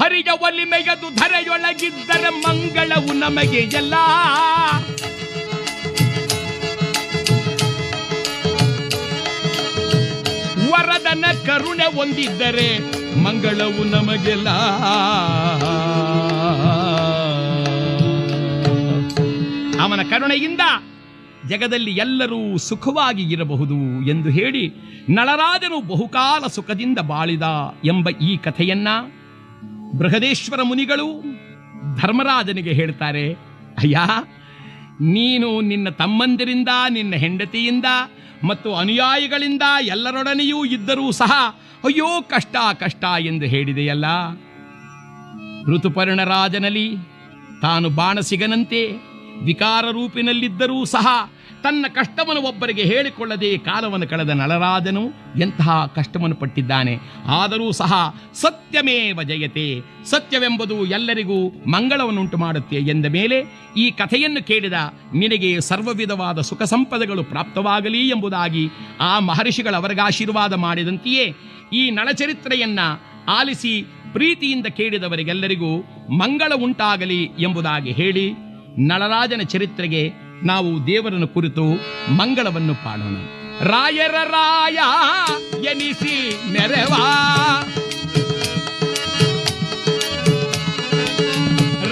ಹರಿಯ ಒಲಿಮೆಯದು ಧರೆಯೊಳಗಿದ್ದರೆ ಮಂಗಳವು ನಮಗೆ ಎಲ್ಲ. ವರದನ ಕರುಣೆ ಹೊಂದಿದ್ದರೆ ಮಂಗಳವು ನಮಗೆಲ್ಲ. ಅವನ ಕರುಣೆಯಿಂದ ಜಗದಲ್ಲಿ ಎಲ್ಲರೂ ಸುಖವಾಗಿ ಇರಬಹುದು ಎಂದು ಹೇಳಿ ನಳರಾಜನು ಬಹುಕಾಲ ಸುಖದಿಂದ ಬಾಳಿದ ಎಂಬ ಈ ಕಥೆಯನ್ನ ಬೃಹದೇಶ್ವರ ಮುನಿಗಳು ಧರ್ಮರಾಜನಿಗೆ ಹೇಳ್ತಾರೆ. ಅಯ್ಯ, ನೀನು ನಿನ್ನ ತಮ್ಮಂದಿರಿಂದ, ನಿನ್ನ ಹೆಂಡತಿಯಿಂದ ಮತ್ತು ಅನುಯಾಯಿಗಳಿಂದ ಎಲ್ಲರೊಡನೆಯೂ ಇದ್ದರೂ ಸಹ ಅಯ್ಯೋ ಕಷ್ಟ ಕಷ್ಟ ಎಂದು ಹೇಳಿದೆಯಲ್ಲ. ಋತುಪರ್ಣರಾಜನಲ್ಲಿ ತಾನು ಬಾಣಸಿಗನಂತೆ ವಿಕಾರ ರೂಪಿನಲ್ಲಿದ್ದರೂ ಸಹ ತನ್ನ ಕಷ್ಟವನ್ನು ಒಬ್ಬರಿಗೆ ಹೇಳಿಕೊಳ್ಳದೆ ಕಾಲವನ್ನು ಕಳೆದ ನಳರಾಜನು ಎಂತಹ ಕಷ್ಟವನ್ನು ಪಟ್ಟಿದ್ದಾನೆ. ಆದರೂ ಸಹ ಸತ್ಯಮೇವ ಜಯತೆ, ಸತ್ಯವೆಂಬುದು ಎಲ್ಲರಿಗೂ ಮಂಗಳವನ್ನುಂಟು ಮಾಡುತ್ತೆ ಎಂದ ಮೇಲೆ ಈ ಕಥೆಯನ್ನು ಕೇಳಿದ ನಿನಗೆ ಸರ್ವವಿಧವಾದ ಸುಖ ಸಂಪದಗಳು ಪ್ರಾಪ್ತವಾಗಲಿ ಎಂಬುದಾಗಿ ಆ ಮಹರ್ಷಿಗಳು ಅವರಿಗೆ ಆಶೀರ್ವಾದ ಮಾಡಿದಂತೆಯೇ ಈ ನಳಚರಿತ್ರೆಯನ್ನ ಆಲಿಸಿ ಪ್ರೀತಿಯಿಂದ ಕೇಳಿದವರಿಗೆಲ್ಲರಿಗೂ ಮಂಗಳ ಉಂಟಾಗಲಿ ಎಂಬುದಾಗಿ ಹೇಳಿ ನಳರಾಜನ ಚರಿತ್ರೆಗೆ ನಾವು ದೇವರನ್ನು ಕುರಿತು ಮಂಗಳವನ್ನು ಪಾಡೋಣ. ರಾಯರ ರಾಯ ಎನಿಸಿ ಮೆರವಾ,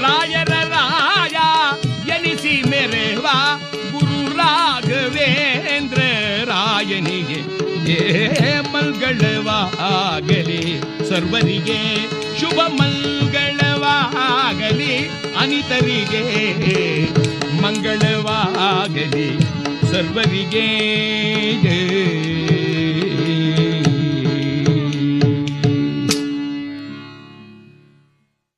ರಾಯರ ರಾಯ ಎನಿಸಿ ಮೆರವಾ, ಗುರು ರಾಘವೇಂದ್ರ ರಾಯನಿಗೆ ಮಂಗಳವಾಗಲಿ, ಸರ್ವರಿಗೆ ಶುಭ ಮಂಗಳವಾಗಲಿ, ಅನಿತರಿಗೆ ಮಂಗಳವಾಗಲಿ, ಸರ್ವರಿಗೆ.